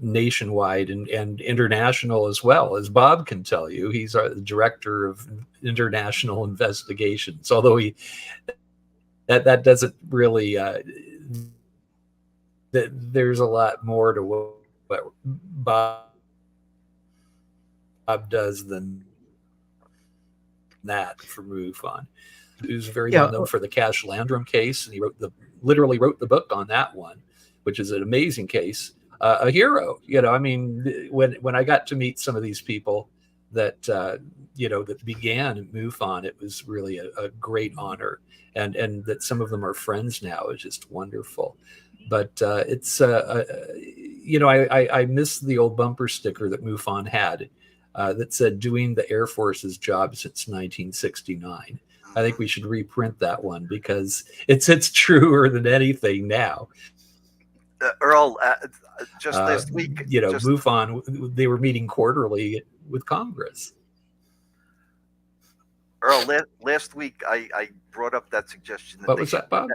D: nationwide and international as well. As Bob can tell you, he's the director of international investigations, although that doesn't really there's a lot more to what Bob does than that for MUFON. He was very well known for the Cash Landrum case, and he wrote the literally wrote the book on that one, which is an amazing case. A hero, I mean, when I got to meet some of these people that, that began at MUFON, it was really a great honor. And that some of them are friends now is just wonderful. But it's, I miss the old bumper sticker that MUFON had that said, doing the Air Force's job since 1969. I think we should reprint that one because it's truer than anything now.
C: Earl, just last week,
D: MUFON, they were meeting quarterly with Congress.
C: Earl, last week I brought up that suggestion.
D: What was that, Bob?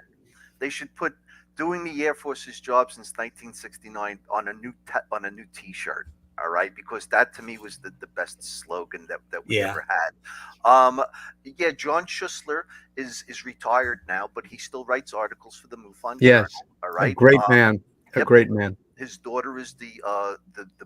C: They should put doing the Air Force's job since 1969 on a new T-shirt. All right, because that to me was the best slogan that we ever had. John Schussler is retired now, but he still writes articles for the MUFON Journal. All right,
B: a great man. A great man.
C: His daughter is the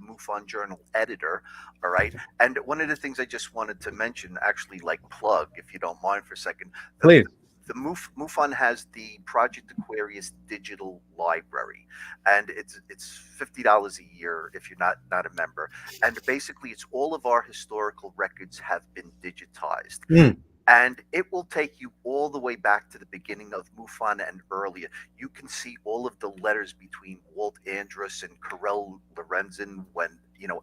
C: MUFON Journal editor. All right. And one of the things I just wanted to mention, actually, like plug, if you don't mind for a second.
B: Please.
C: The MUFON has the Project Aquarius digital library, and it's $50 a year if you're not a member. And basically, it's all of our historical records have been digitized. And it will take you all the way back to the beginning of MUFON and earlier. You can see all of the letters between Walt Andrus and Karel Lorenzen when,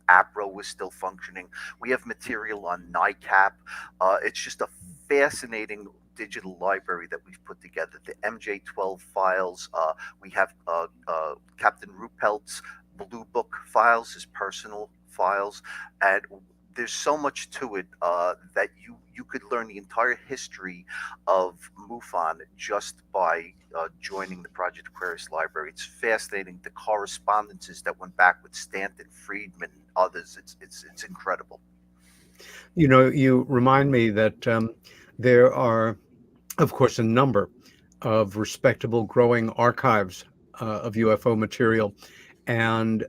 C: APRO was still functioning. We have material on NICAP. It's just a fascinating digital library that we've put together. The MJ-12 files. We have Captain Ruppelt's Blue Book files, his personal files. And there's so much to it that you could learn the entire history of MUFON just by joining the Project Aquarius library. It's fascinating, the correspondences that went back with Stanton, Friedman, and others. It's incredible.
B: You remind me that there are, of course, a number of respectable growing archives of UFO material, and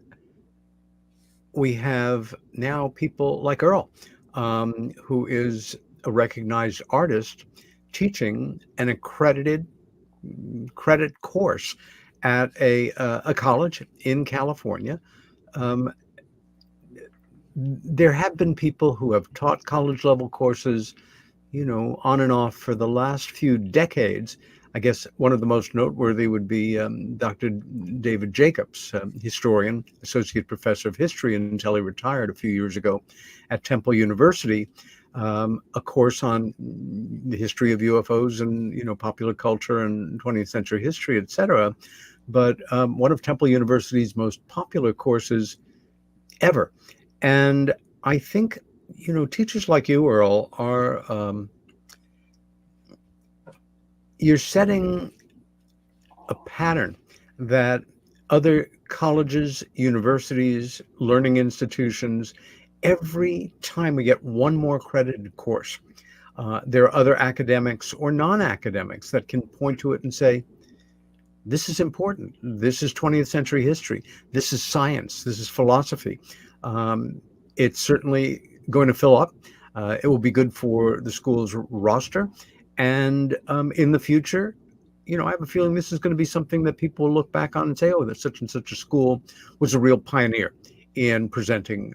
B: we have now people like Earl, who is a recognized artist, teaching an accredited credit course at a college in California. There have been people who have taught college level courses, on and off for the last few decades. I guess one of the most noteworthy would be Dr. David Jacobs, historian, associate professor of history until he retired a few years ago at Temple University, a course on the history of UFOs and, popular culture and 20th century history, etc. But one of Temple University's most popular courses ever. And I think, teachers like you, Earl, are you're setting a pattern that other colleges, universities, learning institutions, every time we get one more accredited course, there are other academics or non-academics that can point to it and say, this is important. This is 20th century history. This is science. This is philosophy. It's certainly going to fill up. It will be good for the school's roster. And in the future, I have a feeling this is going to be something that people will look back on and say, oh, that such and such a school was a real pioneer in presenting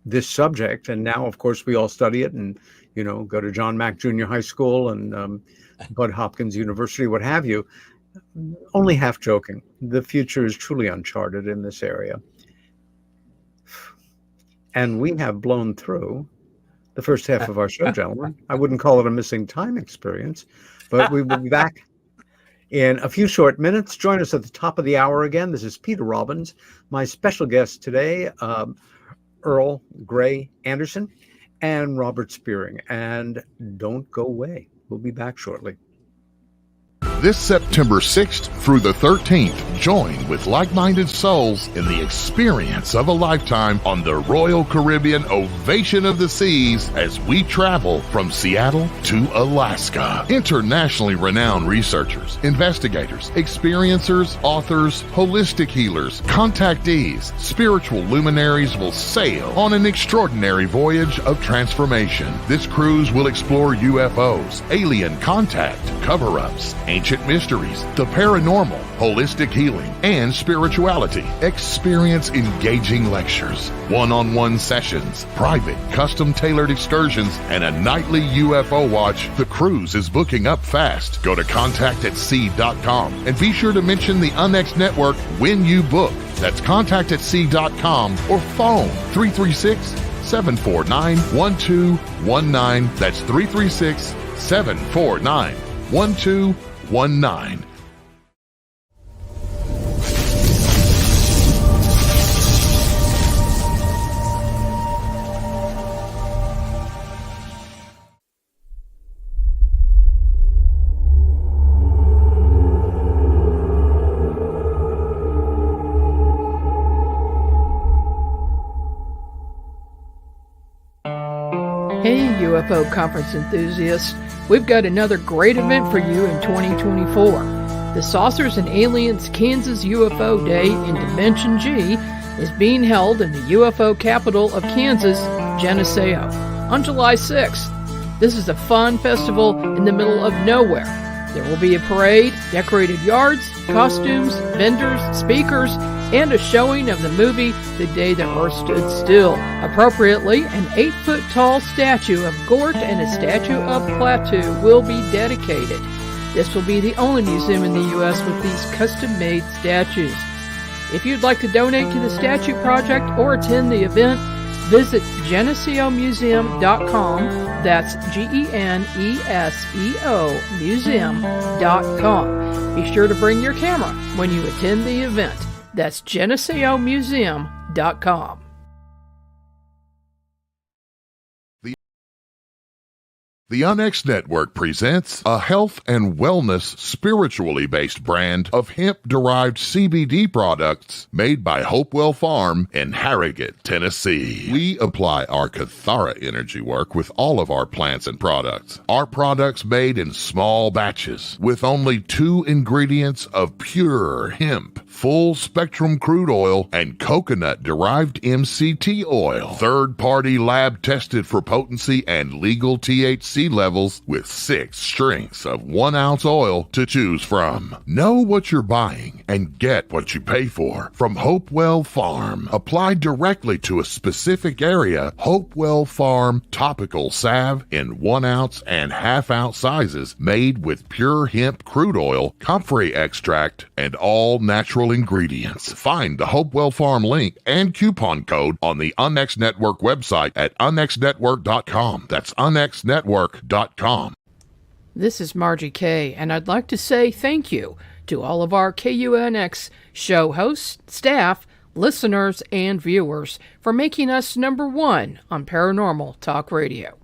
B: this subject. And now, of course, we all study it and, go to John Mack Junior High School and Bud Hopkins University, what have you. Only half joking. The future is truly uncharted in this area. And we have blown through the first half of our show, gentlemen. I wouldn't call it a missing time experience, but we will be back in a few short minutes. Join us at the top of the hour again. This is Peter Robbins. My special guest today, Earl Grey Anderson and Robert Spearing. And don't go away. We'll be back shortly.
A: This September 6th through the 13th, join with like-minded souls in the experience of a lifetime on the Royal Caribbean Ovation of the Seas as we travel from Seattle to Alaska. Internationally renowned researchers, investigators, experiencers, authors, holistic healers, contactees, spiritual luminaries will sail on an extraordinary voyage of transformation. This cruise will explore UFOs, alien contact, cover-ups, ancient ancient mysteries, the paranormal, holistic healing, and spirituality. Experience engaging lectures, one-on-one sessions, private, custom-tailored excursions, and a nightly UFO watch. The cruise is booking up fast. Go to contactatsea.com and be sure to mention the UNX Network when you book. That's contactatsea.com or phone 336-749-1219. That's 336-749-1219.
E: Hey UFO conference enthusiasts, we've got another great event for you in 2024. The Saucers and Aliens Kansas UFO Day in Dimension G is being held in the UFO capital of Kansas, Geneseo, on July 6th. This is a fun festival in the middle of nowhere. There will be a parade, decorated yards, costumes, vendors, speakers, and a showing of the movie The Day the Earth Stood Still. Appropriately, an 8-foot-tall statue of Gort and a statue of Plateau will be dedicated. This will be the only museum in the U.S. with these custom-made statues. If you'd like to donate to the statue project or attend the event, visit GeneseoMuseum.com. That's GENESEO Museum.com. Be sure to bring your camera when you attend the event. That's GeneseoMuseum.com.
A: The UNX Network presents a health and wellness spiritually based brand of hemp-derived CBD products made by Hopewell Farm in Harrogate, Tennessee. We apply our Cathara energy work with all of our plants and products. Our products made in small batches with only 2 ingredients of pure hemp, full-spectrum crude oil, and coconut-derived MCT oil. Third-party lab tested for potency and legal THC levels with 6 strengths of 1 ounce oil to choose from. Know what you're buying and get what you pay for from Hopewell Farm. Applied directly to a specific area, Hopewell Farm topical salve in 1 ounce and ½ ounce sizes made with pure hemp crude oil, comfrey extract, and all natural ingredients. Find the Hopewell Farm link and coupon code on the UNX Network website at unxnetwork.com. That's unxnetwork.com.
E: This is Margie Kay, and I'd like to say thank you to all of our KUNX show hosts, staff, listeners, and viewers for making us number 1 on Paranormal Talk Radio.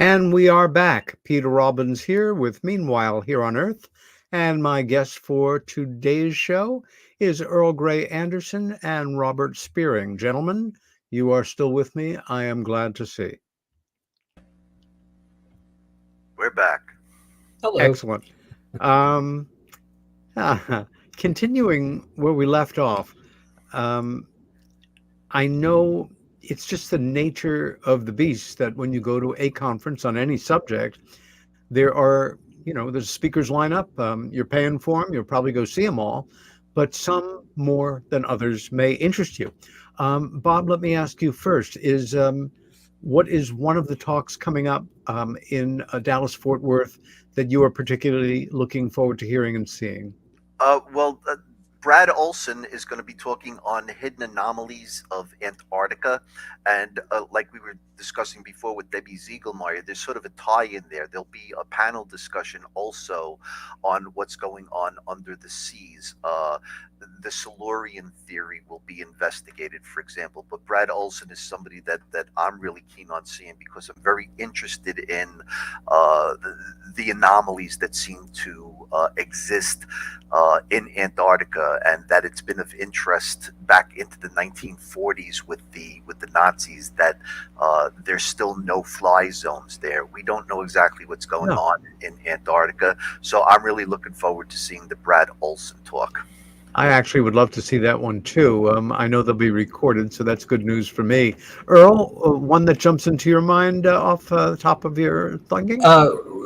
B: And we are back. Peter Robbins here with Meanwhile Here on Earth. And my guest for today's show is Earl Grey Anderson and Robert Spearing. Gentlemen, you are still with me. I am glad to see.
C: We're back.
D: Hello.
B: Excellent. Continuing where we left off, I know it's just the nature of the beast that when you go to a conference on any subject, there are, there's speakers line up. You're paying for them. You'll probably go see them all, but some more than others may interest you. Bob, let me ask you first, what is one of the talks coming up in Dallas-Fort Worth that you are particularly looking forward to hearing and seeing?
C: Brad Olson is going to be talking on hidden anomalies of Antarctica. And like we were discussing before with Debbie Ziegelmeyer, there's sort of a tie in there. There'll be a panel discussion also on what's going on under the seas. The Silurian theory will be investigated, for example. But Brad Olson is somebody that I'm really keen on seeing because I'm very interested in the anomalies that seem to exist in Antarctica, and that it's been of interest back into the 1940s with the Nazis, that there's still no-fly zones there. We don't know exactly what's going on in Antarctica, so I'm really looking forward to seeing the Brad Olson talk.
B: I actually would love to see that one too. I know they'll be recorded, so that's good news for me. Earl, one that jumps into your mind off the top of your thinking?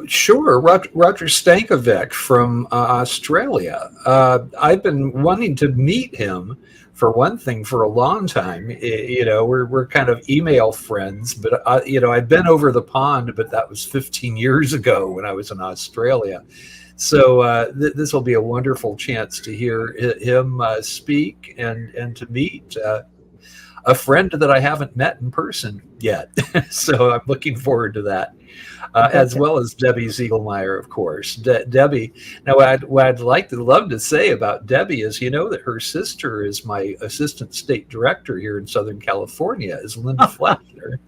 D: Sure. Roger Stankovic from Australia. I've been wanting to meet him, for one thing, for a long time. We're kind of email friends, but I've been over the pond, but that was 15 years ago when I was in Australia. So this will be a wonderful chance to hear him speak and to meet a friend that I haven't met in person yet. So I'm looking forward to that, as well as Debbie Ziegelmeyer, of course. Debbie. Now, what I'd love to say about Debbie is, that her sister is my assistant state director here in Southern California, is Linda Fletcher.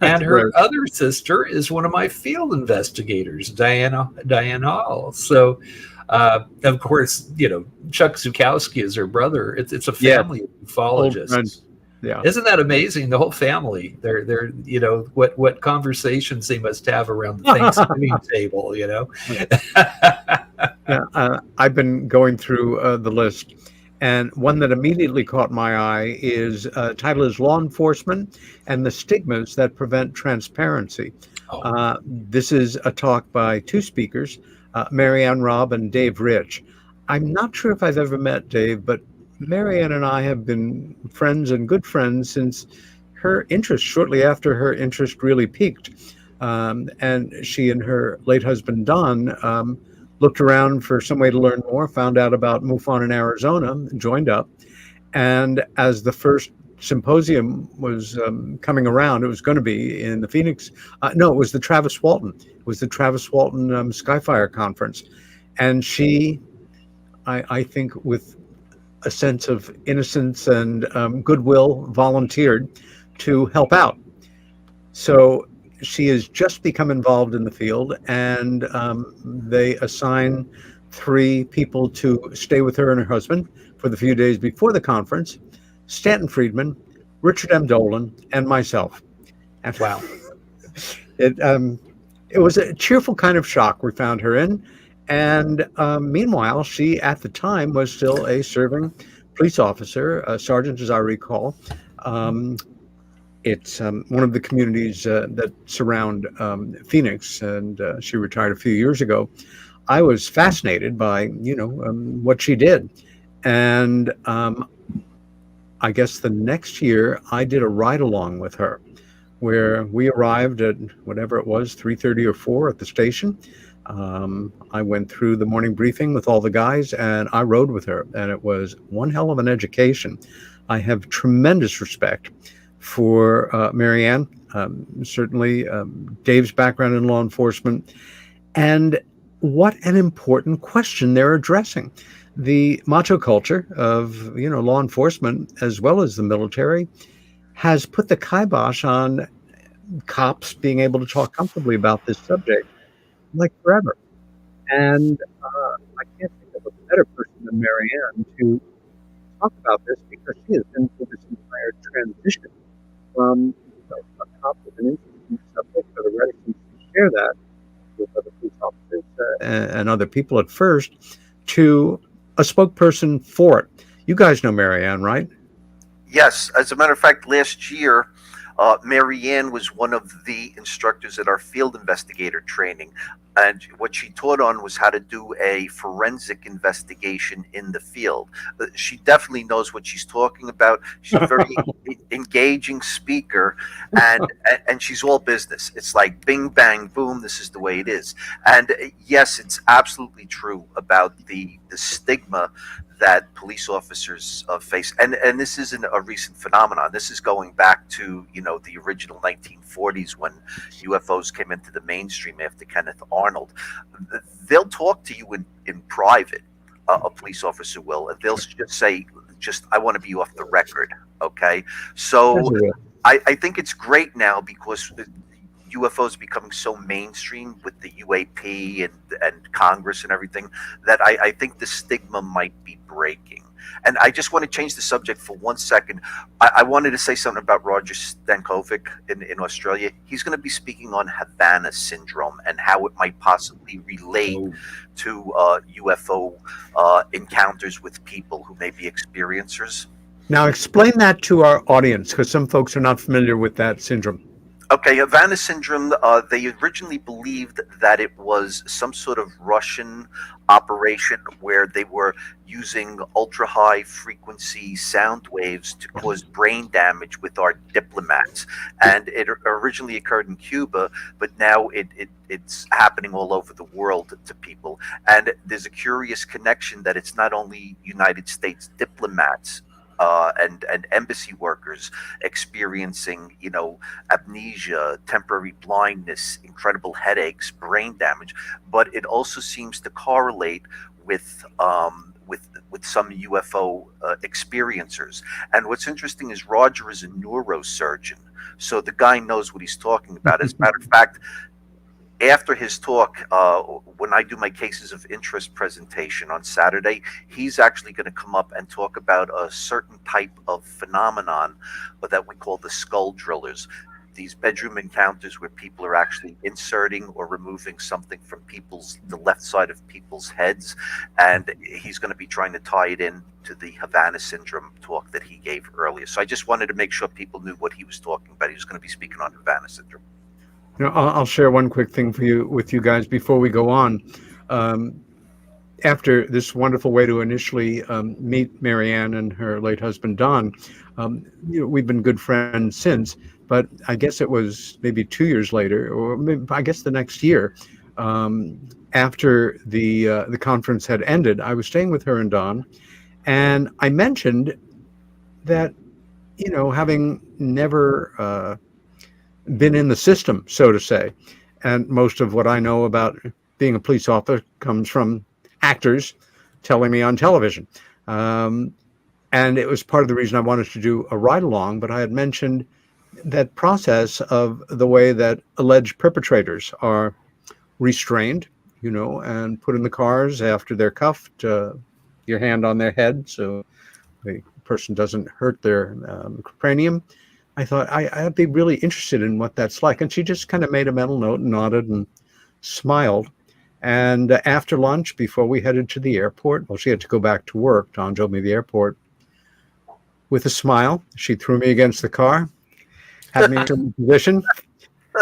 D: And her other sister is one of my field investigators, Diana Hall. So, of course, Chuck Zukowski is her brother. It's a family of ufologists. Yeah, isn't that amazing? The whole family. They're what conversations they must have around the Thanksgiving table.
B: I've been going through the list. And one that immediately caught my eye is title is Law Enforcement and the Stigmas That Prevent Transparency. This is a talk by two speakers, Marianne Robb and Dave Rich. I'm not sure if I've ever met Dave, but Marianne and I have been friends and good friends since her interest, shortly after her interest really peaked. And she and her late husband, Don, looked around for some way to learn more, found out about MUFON in Arizona, joined up. And as the first symposium was coming around, it was going to be in the Phoenix. No, it was the Travis Walton. It was the Travis Walton Skyfire Conference. And she, I think with a sense of innocence and goodwill, volunteered to help out. So she has just become involved in the field, and they assign 3 people to stay with her and her husband for the few days before the conference: Stanton Friedman, Richard M. Dolan, and myself. And
D: wow.
B: It was a cheerful kind of shock we found her in. And meanwhile, she at the time was still a serving police officer, a sergeant, as I recall. It's one of the communities that surround Phoenix, and she retired a few years ago. I was fascinated by, what she did. And I guess the next year I did a ride along with her where we arrived at whatever it was, 3:30 or 4 at the station. I went through the morning briefing with all the guys, and I rode with her, and it was one hell of an education. I have tremendous respect for Marianne, certainly Dave's background in law enforcement, and what an important question they're addressing. The macho culture of, law enforcement, as well as the military, has put the kibosh on cops being able to talk comfortably about this subject like forever. And I can't think of a better person than Marianne to talk about this, because she has been through this entire transition from a cop with an interest in the subject, or the reticence to share that with other police officers and other people at first, to a spokesperson for it. You guys know Marianne, right?
C: Yes, as a matter of fact, last year, Marianne was one of the instructors at our field investigator training. And what she taught on was how to do a forensic investigation in the field. She definitely knows what she's talking about. She's a very engaging speaker, and she's all business. It's like bing, bang, boom, this is the way it is. And yes, it's absolutely true about the stigma that police officers face, and this isn't a recent phenomenon. This is going back to the original 1940s, when UFOs came into the mainstream after Kenneth Arnold. They'll talk to you in private, a police officer will, and they'll just say, I want to be off the record. Okay, so I think it's great now, because UFOs becoming so mainstream with the UAP and Congress and everything, that I think the stigma might be breaking. And I just want to change the subject for 1 second. I wanted to say something about Roger Stankovic in Australia. He's going to be speaking on Havana syndrome and how it might possibly relate to UFO encounters with people who may be experiencers.
B: Now explain that to our audience, because some folks are not familiar with that syndrome.
C: Okay, Havana syndrome, they originally believed that it was some sort of Russian operation where they were using ultra-high frequency sound waves to cause brain damage with our diplomats. And it originally occurred in Cuba, but now it's happening all over the world to people. And there's a curious connection that it's not only United States diplomats and embassy workers experiencing, amnesia, temporary blindness, incredible headaches, brain damage, but it also seems to correlate with some UFO experiencers. And what's interesting is Roger is a neurosurgeon, so the guy knows what he's talking about. As a matter of fact, after his talk, when I do my cases of interest presentation on Saturday, he's actually going to come up and talk about a certain type of phenomenon that we call the skull drillers. These bedroom encounters where people are actually inserting or removing something from the left side of people's heads. And he's going to be trying to tie it in to the Havana syndrome talk that he gave earlier. So I just wanted to make sure people knew what he was talking about. He was going to be speaking on Havana syndrome.
B: I'll share one quick thing with you guys before we go on. After this wonderful way to initially meet Marianne and her late husband Don, we've been good friends since. But I guess it was maybe 2 years later, or maybe, I guess the next year, after the conference had ended, I was staying with her and Don, and I mentioned that, having never been in the system, so to say, and most of what I know about being a police officer comes from actors telling me on television, and it was part of the reason I wanted to do a ride along. But I had mentioned that process of the way that alleged perpetrators are restrained, and put in the cars after they're cuffed, your hand on their head so the person doesn't hurt their cranium. I thought I'd be really interested in what that's like. And she just kind of made a mental note and nodded and smiled. And after lunch, before we headed to the airport, well, she had to go back to work. Don drove me to the airport. With a smile, she threw me against the car, had me in a position,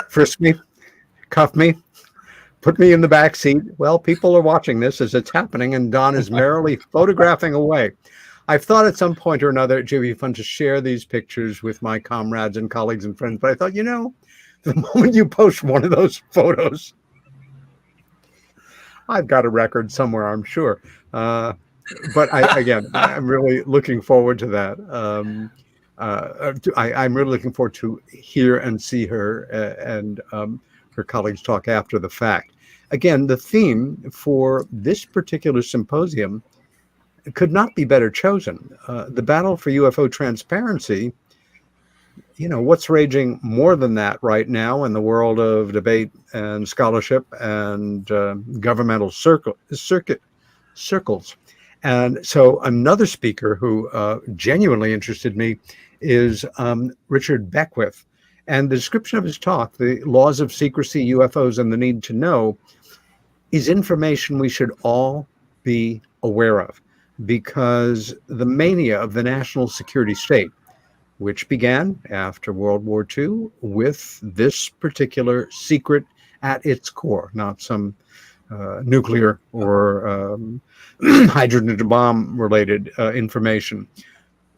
B: frisked me, cuffed me, put me in the back seat. Well, people are watching this as it's happening, and Don is merrily photographing away. I've thought at some point or another it would be fun to share these pictures with my comrades and colleagues and friends. But I thought, the moment you post one of those photos, I've got a record somewhere, I'm sure. But I'm really looking forward to that. I'm really looking forward to hear and see her and her colleagues talk after the fact. Again, the theme for this particular symposium could not be better chosen. The battle for UFO transparency what's raging more than that right now in the world of debate and scholarship and governmental circles. And so another speaker who genuinely interested me is Richard Beckwith. And the description of his talk, The Laws of Secrecy, UFOs, and the Need to Know, is information we should all be aware of, because the mania of the national security state, which began after World War II with this particular secret at its core, not some nuclear or hydrogen bomb related information.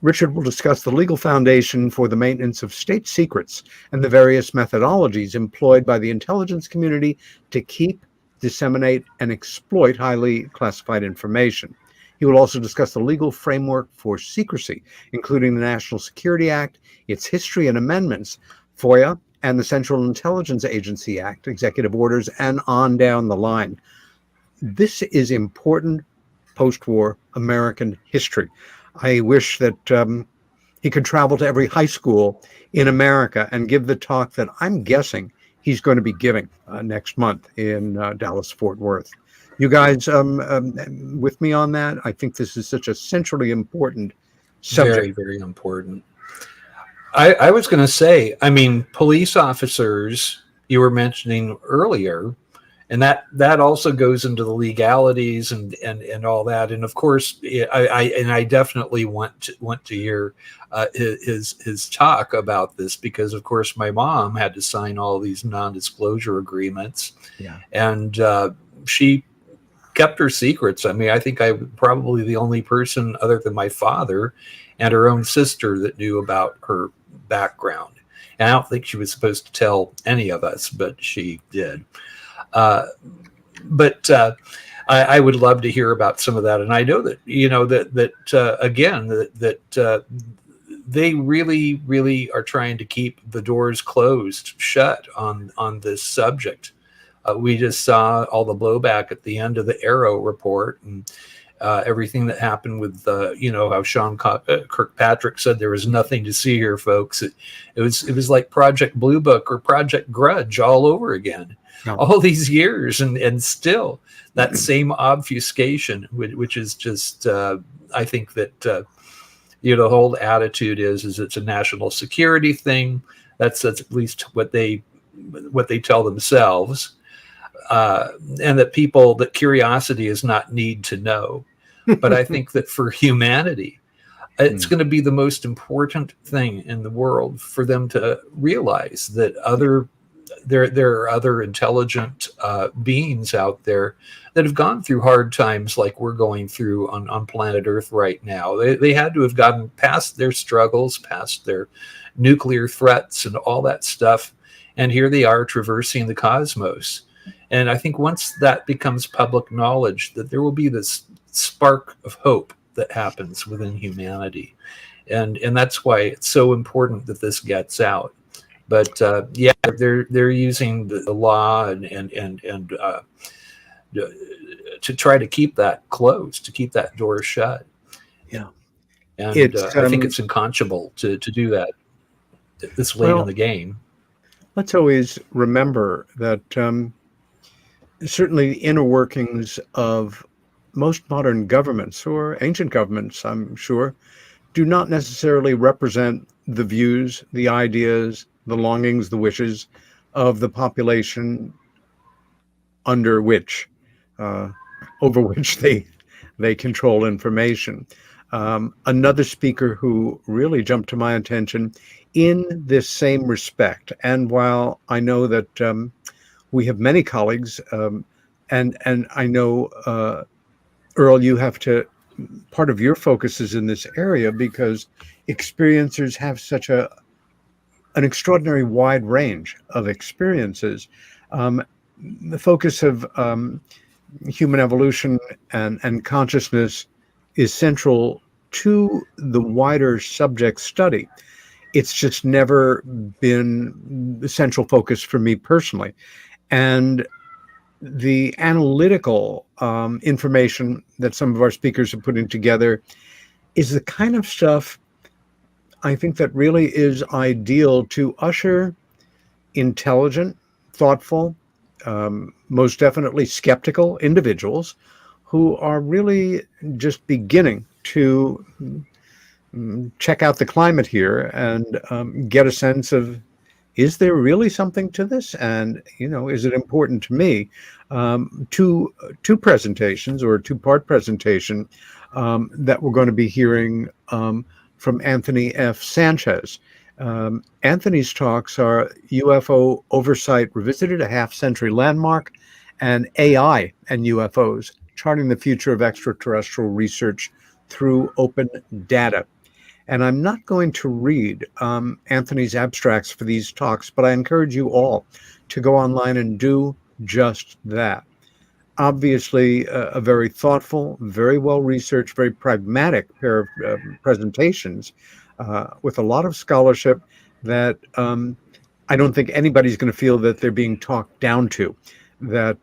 B: Richard will discuss the legal foundation for the maintenance of state secrets and the various methodologies employed by the intelligence community to keep, disseminate, and exploit highly classified information. He will also discuss the legal framework for secrecy, including the National Security Act, its history and amendments, FOIA, and the Central Intelligence Agency Act, executive orders, and on down the line. This is important post-war American history. I wish that he could travel to every high school in America and give the talk that I'm guessing he's going to be giving next month in Dallas-Fort Worth. You guys with me on that? I think this is such a centrally important subject.
D: Very, very important. I was going to say, I mean, police officers you were mentioning earlier, and that also goes into the legalities and all that. And of course, I definitely want to hear his talk about this, because of course my mom had to sign all these non-disclosure agreements, and she kept her secrets. I mean, I think I'm probably the only person other than my father and her own sister that knew about her background. And I don't think she was supposed to tell any of us, but she did. But I would love to hear about some of that. And I know that, that they really, really are trying to keep the doors closed shut on this subject. We just saw all the blowback at the end of the Arrow report, and everything that happened with, how Sean Kirkpatrick said there was nothing to see here, folks. It was like Project Blue Book or Project Grudge all over again. No. All these years, and still that same obfuscation, which is just, I think that, the whole attitude is it's a national security thing. That's at least what they tell themselves. And that curiosity is not need to know. But I think that for humanity, it's going to be the most important thing in the world for them to realize that there are other intelligent beings out there that have gone through hard times like we're going through on planet Earth right now. They had to have gotten past their struggles, past their nuclear threats and all that stuff. And here they are traversing the cosmos. And I think once that becomes public knowledge, that there will be this spark of hope that happens within humanity. And that's why it's so important that this gets out. But they're using the law and to try to keep that closed, to keep that door shut.
B: Yeah,
D: and I think it's unconscionable to do that this late in the game.
B: Let's always remember that certainly the inner workings of most modern governments, or ancient governments, I'm sure, do not necessarily represent the views, the ideas, the longings, the wishes of the population over which they control information. Another speaker who really jumped to my attention in this same respect, and while I know that we have many colleagues, and I know, Earl, you have to, part of your focus is in this area because experiencers have such an extraordinary wide range of experiences. The focus of human evolution and consciousness is central to the wider subject study. It's just never been the central focus for me personally. And the analytical information that some of our speakers are putting together is the kind of stuff I think that really is ideal to usher intelligent, thoughtful, most definitely skeptical individuals who are really just beginning to check out the climate here and get a sense of, is there really something to this? And, is it important to me? Two presentations, or a two-part presentation that we're going to be hearing from Anthony F. Sanchez. Anthony's talks are UFO Oversight Revisited, a half-century landmark, and AI and UFOs, charting the future of extraterrestrial research through open data. And I'm not going to read Anthony's abstracts for these talks, but I encourage you all to go online and do just that. Obviously, a very thoughtful, very well-researched, very pragmatic pair of presentations with a lot of scholarship that I don't think anybody's going to feel that they're being talked down to, that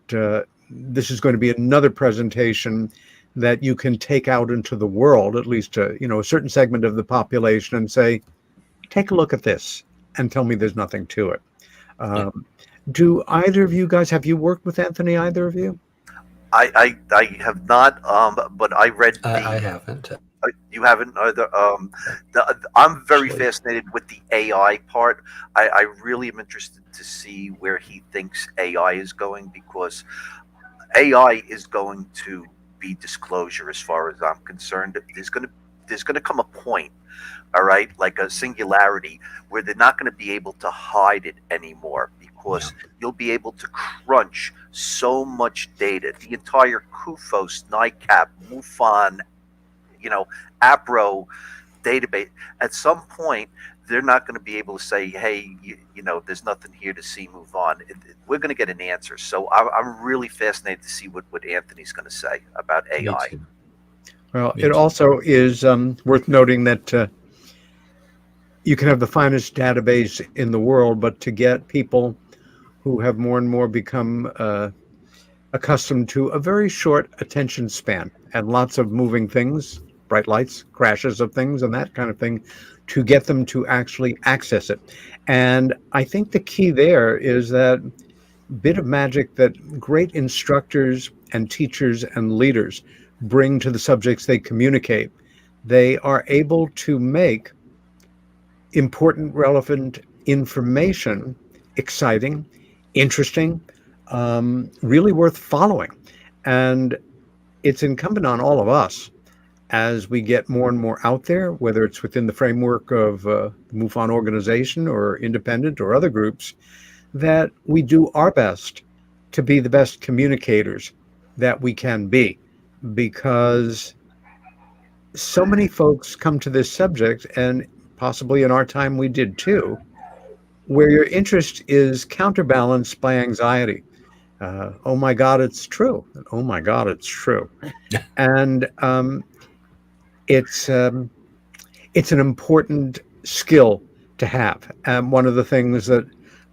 B: this is going to be another presentation that you can take out into the world, at least a certain segment of the population, and say, take a look at this and tell me there's nothing to it. Do either of you guys, have you worked with Anthony, either of you?
C: I have not, but I read
D: I haven't.
C: You haven't either. I'm very fascinated with the AI part. I really am interested to see where he thinks AI is going, because AI is going to be disclosure as far as I'm concerned. There's going to come a point, all right, like a singularity, where they're not going to be able to hide it anymore, because you'll be able to crunch so much data. The entire CUFOS, NICAP, MUFON, APRO database. At some point, they're not going to be able to say, hey, there's nothing here to see, move on. We're going to get an answer. So I'm really fascinated to see what Anthony's going to say about AI.
B: Well, it also is worth noting that you can have the finest database in the world, but to get people who have more and more become accustomed to a very short attention span and lots of moving things, bright lights, crashes of things, and that kind of thing, to get them to actually access it. And I think the key there is that bit of magic that great instructors and teachers and leaders bring to the subjects they communicate. They are able to make important, relevant information exciting, interesting, really worth following. And it's incumbent on all of us, as we get more and more out there, whether it's within the framework of the MUFON organization or independent or other groups, that we do our best to be the best communicators that we can be, because so many folks come to this subject, and possibly in our time we did too, where your interest is counterbalanced by anxiety. Oh my God, it's true. Oh my God, it's true. And it's an important skill to have. And one of the things that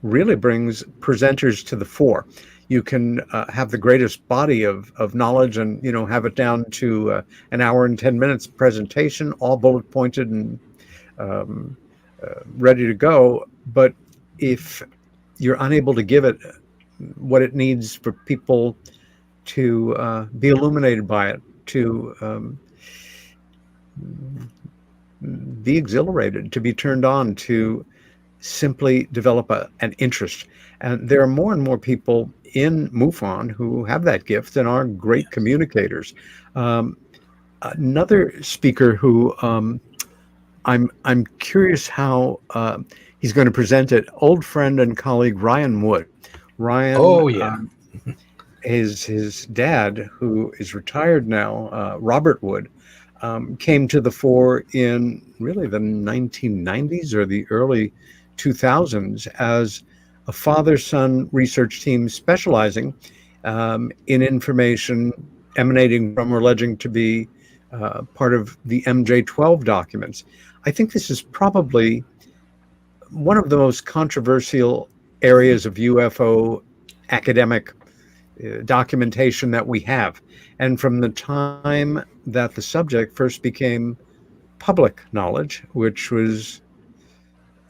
B: really brings presenters to the fore. You can have the greatest body of knowledge and, have it down to an hour and 10 minutes presentation, all bullet pointed and ready to go. But if you're unable to give it what it needs for people to be illuminated by it, to be exhilarated, to be turned on, to simply develop an interest. And there are more and more people in MUFON who have that gift and are great communicators. Another speaker who I'm curious how he's going to present it, old friend and colleague Ryan Wood. Ryan, his dad, who is retired now, Robert Wood, came to the fore in really the 1990s or the early 2000s as a father-son research team specializing in information emanating from or alleging to be part of the MJ-12 documents. I think this is probably one of the most controversial areas of UFO academic documentation that we have. And from the time that the subject first became public knowledge, which was,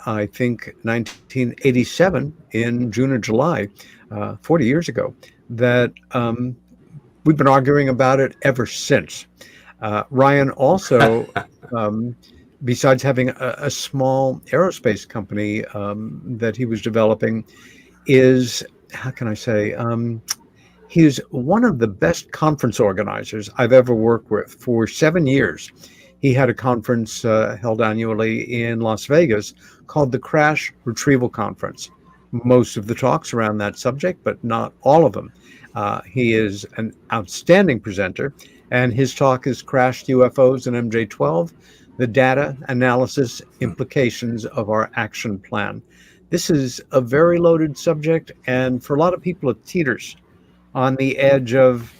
B: I think, 1987 in June or July, 40 years ago, that we've been arguing about it ever since. Ryan also, besides having a small aerospace company that he was developing, is, how can I say, he's one of the best conference organizers I've ever worked with. For 7 years, he had a conference held annually in Las Vegas called the Crash Retrieval Conference. Most of the talks around that subject, but not all of them. He is an outstanding presenter, and his talk is Crashed UFOs and MJ-12, the data analysis implications of our action plan. This is a very loaded subject, and for a lot of people it teeters on the edge of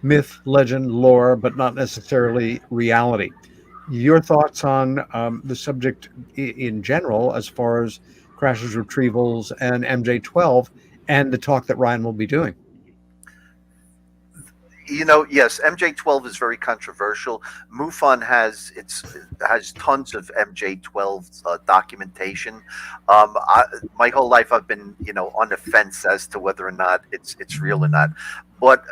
B: myth, legend, lore, but not necessarily reality. Your thoughts on the subject in general, as far as crashes, retrievals, and MJ-12, and the talk that Ryan will be doing?
C: Yes, MJ-12 is very controversial. MUFON has tons of MJ-12 documentation. My whole life I've been on the fence as to whether or not it's real or not. But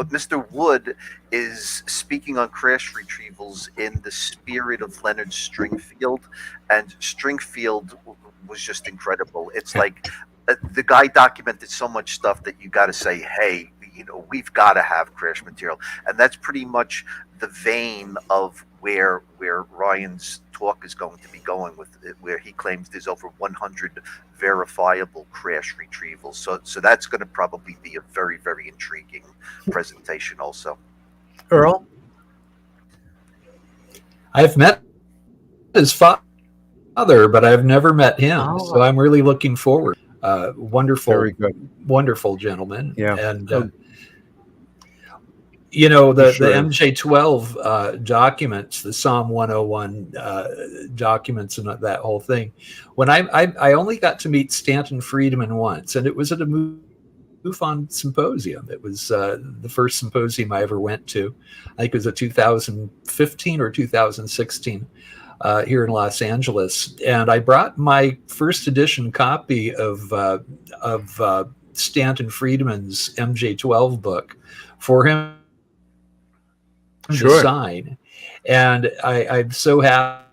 C: Mr. Wood is speaking on crash retrievals in the spirit of Leonard Stringfield, and Stringfield was just incredible. It's like the guy documented so much stuff that you got to say, hey, we've got to have crash material. And that's pretty much the vein of where Ryan's talk is going to be going with it, where he claims there's over 100 verifiable crash retrievals. So that's going to probably be a very, very intriguing presentation also.
B: Earl?
D: I've met his father, but I've never met him. So I'm really looking forward. Wonderful,
B: very good,
D: wonderful gentleman.
B: Yeah.
D: And the MJ-12 documents, the Psalm 101 documents, and that whole thing. When I only got to meet Stanton Friedman once, and it was at a MUFON Symposium. It was the first symposium I ever went to. I think it was a 2015 or 2016. Here in Los Angeles, and I brought my first edition copy of Stanton Friedman's MJ-12 book for him to sign, and I'm so happy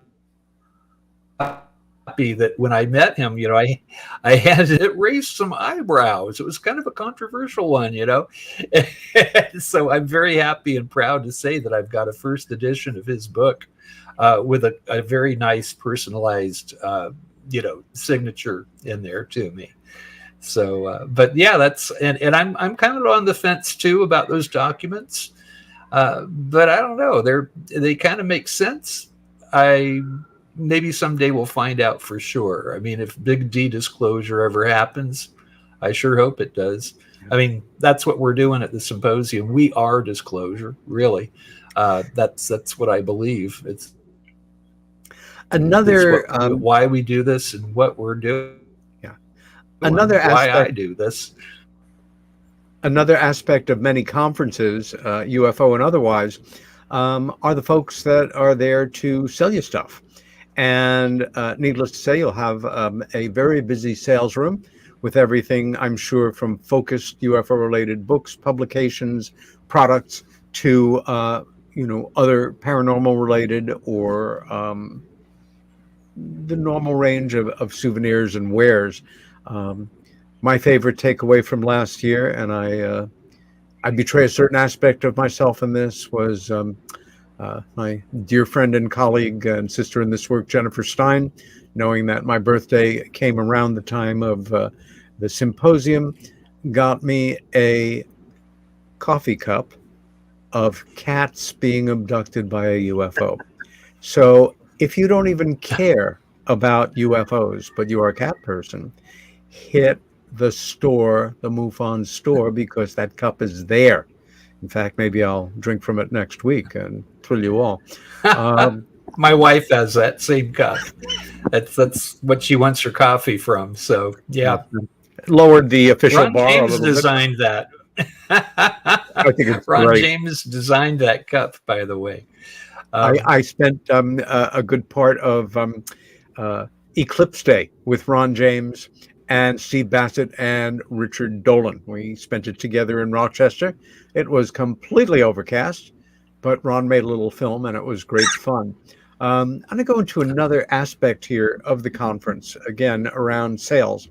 D: that when I met him, I had to raise some eyebrows. It was kind of a controversial one, So I'm very happy and proud to say that I've got a first edition of his book. With a very nice personalized, signature in there to me. So, but yeah, and I'm kind of on the fence too about those documents. But I don't know, they kind of make sense. Maybe someday we'll find out for sure. I mean, if big D disclosure ever happens, I sure hope it does. I mean, that's what we're doing at the symposium. We are disclosure, really. That's what I believe. It's
B: another
D: why we do this and what we're doing.
B: Yeah. Another
D: why
B: aspect,
D: I do this.
B: Another aspect of many conferences, UFO and otherwise, are the folks that are there to sell you stuff. And needless to say, you'll have a very busy sales room with everything, I'm sure, from focused UFO-related books, publications, products, to other paranormal-related or the normal range of souvenirs and wares. My favorite takeaway from last year, and I betray a certain aspect of myself in this, was my dear friend and colleague and sister in this work, Jennifer Stein, knowing that my birthday came around the time of the symposium, got me a coffee cup of cats being abducted by a UFO. So if you don't even care about UFOs, but you are a cat person, hit the store, the MUFON store, because that cup is there. In fact, maybe I'll drink from it next week and thrill you all.
D: My wife has that same cup. That's what she wants her coffee from. So yeah,
B: lowered the official
D: Ron
B: bar
D: James
B: a little
D: designed
B: bit.
D: That.
B: I think it's
D: Ron
B: great.
D: James designed that cup, by the way.
B: I spent a good part of Eclipse Day with Ron James and Steve Bassett and Richard Dolan. We spent it together in Rochester. It was completely overcast, but Ron made a little film and it was great fun. I'm going to go into another aspect here of the conference, again, around sales.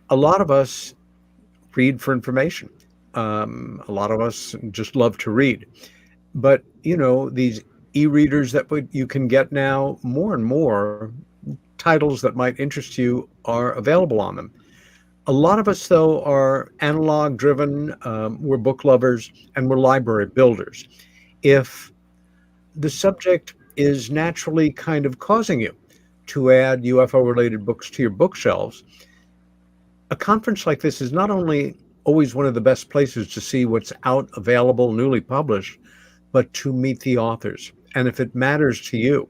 B: A lot of us read for information. A lot of us just love to read. But, you know, these e-readers that you can get now, more and more titles that might interest you are available on them. A lot of us, though, are analog driven. We're book lovers and we're library builders. If the subject is naturally kind of causing you to add UFO related books to your bookshelves, a conference like this is not only always one of the best places to see what's out, available, newly published, but to meet the authors. And if it matters to you,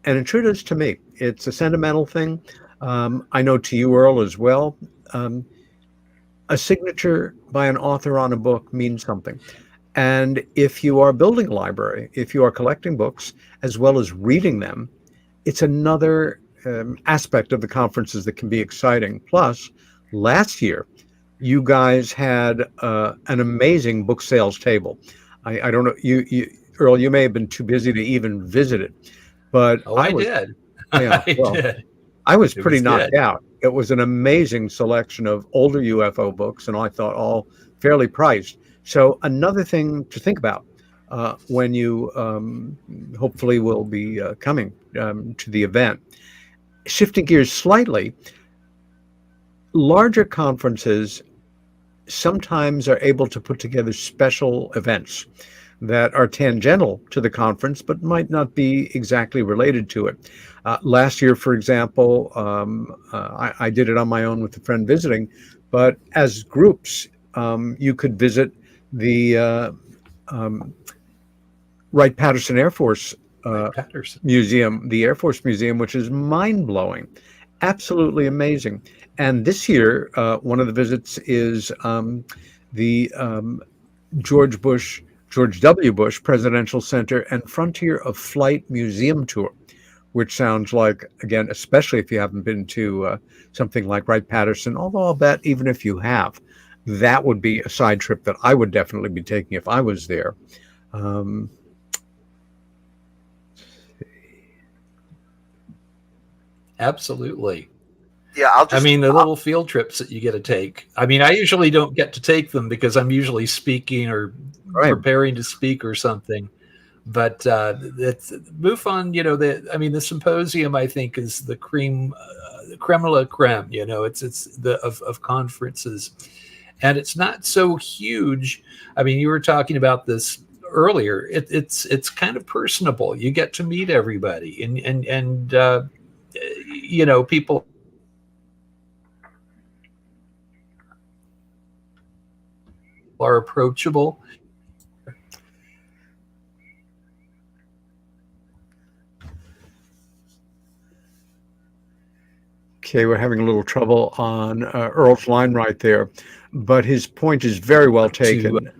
B: and it sure does to me, it's a sentimental thing. I know to you, Earl, as well. A signature by an author on a book means something. And if you are building a library, if you are collecting books as well as reading them, it's another aspect of the conferences that can be exciting. Plus, last year, you guys had an amazing book sales table. I don't know, you Earl, you may have been too busy to even visit it, but
D: I did.
B: Yeah,
D: I did.
B: I was pretty knocked
D: good.
B: out. It was an amazing selection of older UFO books, and I thought all fairly priced. So another thing to think about when you hopefully will be coming to the event. Shifting gears slightly, larger conferences sometimes are able to put together special events that are tangential to the conference, but might not be exactly related to it. Last year, for example, I did it on my own with a friend visiting, but as groups, you could visit the Wright-Patterson Air Force Museum, the Air Force Museum, which is mind-blowing, absolutely amazing. And this year, one of the visits is the George W. Bush Presidential Center and Frontier of Flight Museum Tour, which sounds like, again, especially if you haven't been to something like Wright-Patterson, although I'll bet even if you have, that would be a side trip that I would definitely be taking if I was there.
D: Absolutely.
C: Yeah,
D: the little field trips that you get to take. I mean, I usually don't get to take them because I'm usually speaking or preparing to speak or something. But it's MUFON, you know, the symposium, I think, is the creme de la creme. You know, it's the of conferences, and it's not so huge. I mean, you were talking about this earlier. It's kind of personable. You get to meet everybody, and you know, people are approachable.
B: Okay, we're having a little trouble on Earl's line right there, but his point is very well taken.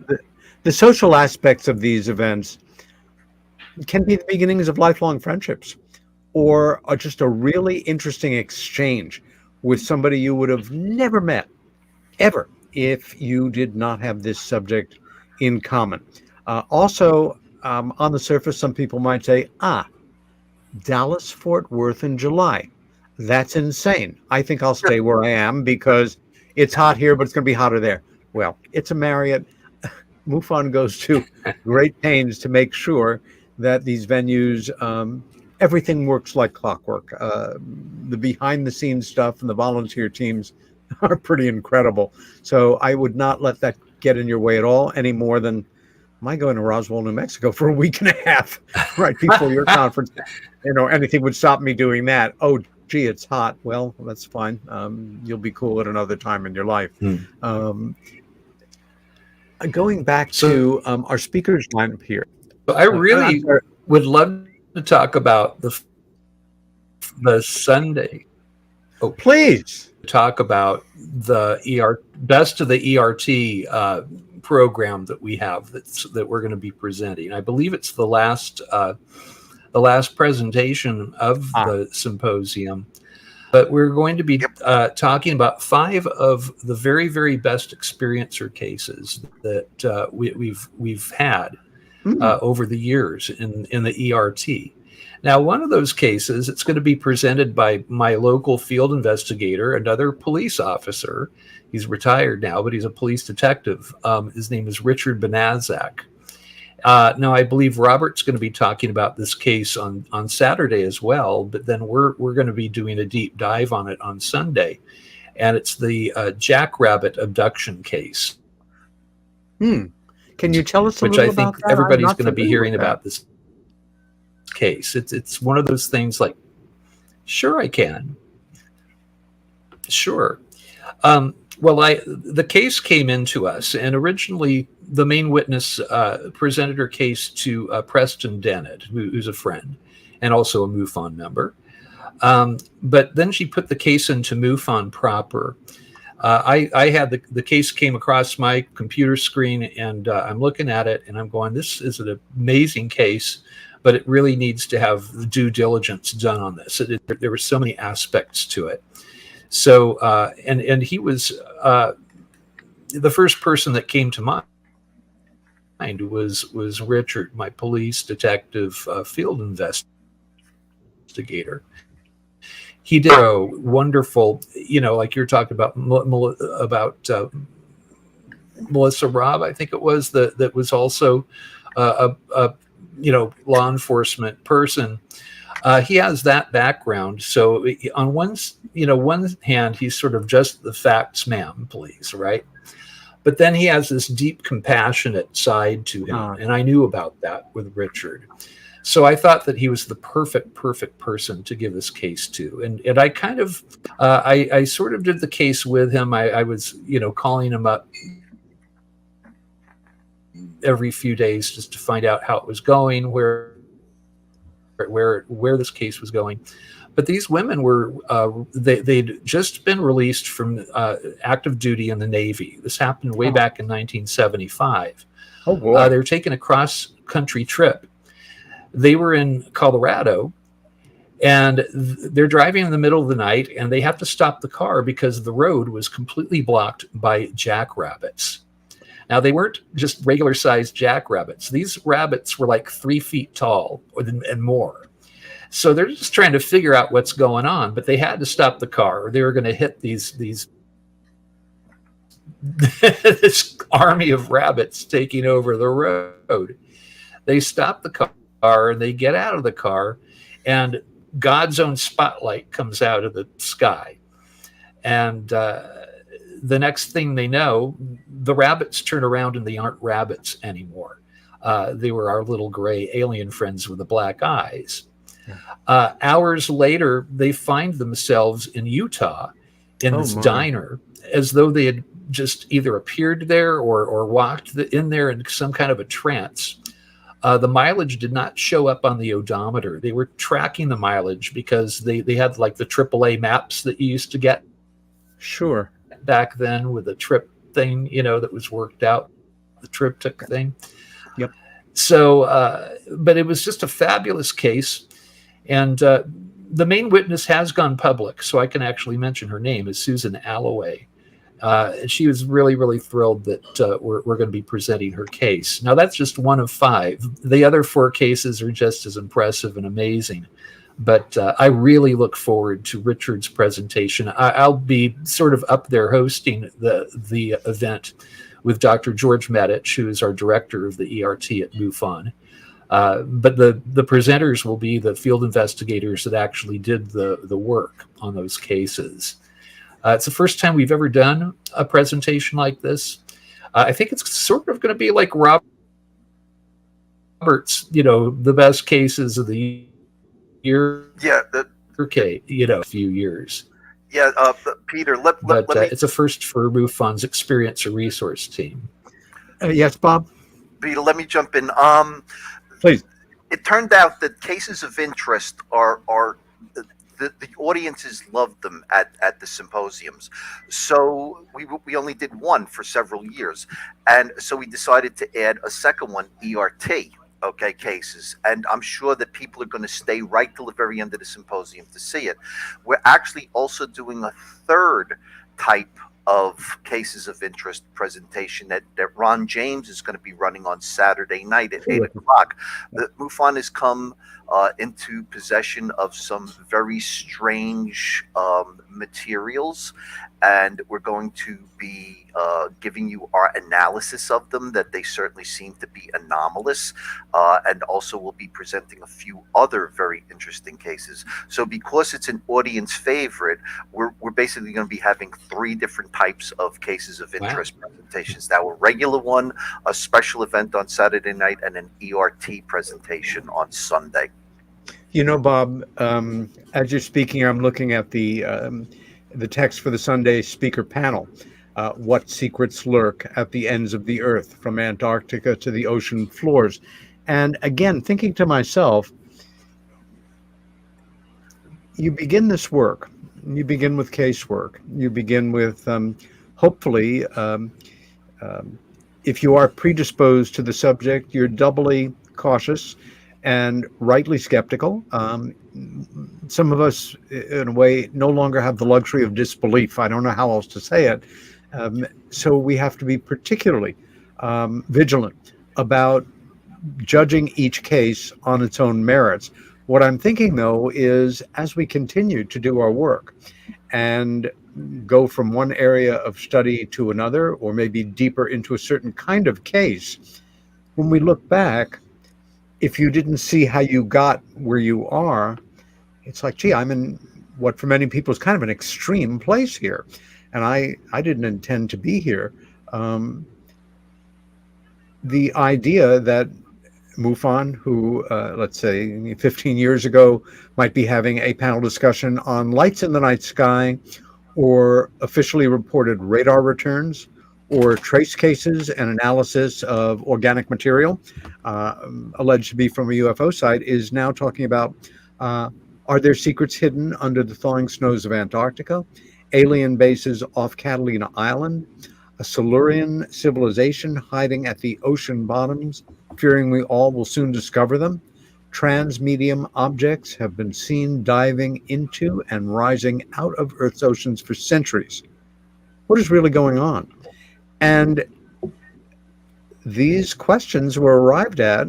B: The social aspects of these events can be the beginnings of lifelong friendships, or just a really interesting exchange with somebody you would have never met, ever, if you did not have this subject in common. Also, on the surface, some people might say, Dallas, Fort Worth in July. That's insane. I think I'll stay where I am because it's hot here, but it's going to be hotter there. Well, it's a Marriott. MUFON goes to great pains to make sure that these venues, everything works like clockwork. The behind-the-scenes stuff and the volunteer teams are pretty incredible. So I would not let that get in your way at all, any more than my going to Roswell, New Mexico for a week and a half right before your conference. You know, anything would stop me doing that. Oh, gee, it's hot. Well, that's fine. You'll be cool at another time in your life. Going back to our speakers lineup here.
D: I really would love to talk about the Sunday.
B: Oh, please
D: talk about the best of the ERT program that we have that we're going to be presenting. I believe it's the last presentation of the symposium. But we're going to be talking about 5 of the very, very best experiencer cases that we've had over the years in the ERT. Now, one of those cases, it's going to be presented by my local field investigator, another police officer. He's retired now, but he's a police detective. His name is Richard Benazak. Now, I believe Robert's going to be talking about this case on Saturday as well, but then we're going to be doing a deep dive on it on Sunday, and it's the jackrabbit abduction case.
B: Can you tell us a
D: which
B: little
D: I think
B: about that?
D: everybody's going to be hearing about this case. It's one of those things like, sure, I can. Sure. Well, the case came into us, and originally the main witness presented her case to Preston Dennett, who's a friend and also a MUFON member. But then she put the case into MUFON proper. I had the case came across my computer screen, and I'm looking at it, and I'm going, this is an amazing case, but it really needs to have due diligence done on this. There were so many aspects to it. So, and he was the first person that came to mind was Richard, my police detective, field investigator. He did a wonderful, like you're talking about Melissa Robb, I think it was, that was also a law enforcement person. He has that background. So on one hand, he's sort of just the facts man, please, right? But then he has this deep, compassionate side to him. And I knew about that with Richard. So I thought that he was the perfect person to give this case to. And I kind of, I sort of did the case with him. I was, calling him up every few days just to find out how it was going, where this case was going. But these women were, they'd just been released from active duty in the Navy. This happened way back in 1975.
B: Oh, boy.
D: They were taking a cross-country trip. They were in Colorado, and they're driving in the middle of the night, and they have to stop the car because the road was completely blocked by jackrabbits. Now, they weren't just regular-sized jackrabbits. These rabbits were like 3 feet tall and more. So they're just trying to figure out what's going on, but they had to stop the car, or they were going to hit these this army of rabbits taking over the road. They stop the car, and they get out of the car, and God's own spotlight comes out of the sky. And the next thing they know, the rabbits turn around and they aren't rabbits anymore. They were our little gray alien friends with the black eyes. Hours later, they find themselves in Utah in this diner, as though they had just either appeared there or walked in there in some kind of a trance. The mileage did not show up on the odometer. They were tracking the mileage because they had like the AAA maps that you used to get.
B: Sure.
D: Back then with the trip thing, that was worked out, the triptych thing.
B: Yep.
D: So, but it was just a fabulous case. And the main witness has gone public, so I can actually mention her name is Susan Alloway. She was really, really thrilled that we're going to be presenting her case. Now, that's just one of 5. The other 4 cases are just as impressive and amazing. But I really look forward to Richard's presentation. I'll be sort of up there hosting the event with Dr. George Medich, who is our director of the ERT at MUFON. But the presenters will be the field investigators that actually did the work on those cases. It's the first time we've ever done a presentation like this. I think it's sort of going to be like Robert's, the best cases of the year.
C: Yeah.
D: Okay, a few years.
C: Yeah, Peter, let me...
D: It's a first for MUFON's Experiencer Resource Team.
B: Yes, Bob?
C: Peter, let me jump in.
B: Please.
C: It turned out that cases of interest are the audiences loved them at the symposiums. So we only did one for several years. And so we decided to add a second one, ERT. Okay, cases, and I'm sure that people are going to stay right till the very end of the symposium to see it. We're actually also doing a third type of cases of interest presentation that Ron James is going to be running on Saturday night at 8 o'clock. The MUFON has come into possession of some very strange materials, and we're going to be giving you our analysis of them, that they certainly seem to be anomalous, and also we'll be presenting a few other very interesting cases. So because it's an audience favorite, we're basically going to be having 3 different types of cases of interest presentations. Now, a regular one, a special event on Saturday night, and an ERT presentation on Sunday.
B: You know, Bob, as you're speaking, I'm looking at the text for the Sunday speaker panel. What secrets lurk at the ends of the earth, from Antarctica to the ocean floors. And again, thinking to myself, you begin this work, you begin with casework, you begin with, hopefully, if you are predisposed to the subject, you're doubly cautious and rightly skeptical. Some of us, in a way, no longer have the luxury of disbelief. I don't know how else to say it. So we have to be particularly vigilant about judging each case on its own merits. What I'm thinking, though, is as we continue to do our work and go from one area of study to another, or maybe deeper into a certain kind of case, when we look back, if you didn't see how you got where you are, it's like, gee, I'm in what for many people is kind of an extreme place here. And I didn't intend to be here. The idea that MUFON, who, let's say 15 years ago, might be having a panel discussion on lights in the night sky, or officially reported radar returns, or trace cases and analysis of organic material alleged to be from a UFO site, is now talking about, are there secrets hidden under the thawing snows of Antarctica? Alien bases off Catalina Island, a Silurian civilization hiding at the ocean bottoms, fearing we all will soon discover them. Transmedium objects have been seen diving into and rising out of Earth's oceans for centuries. What is really going on? And these questions were arrived at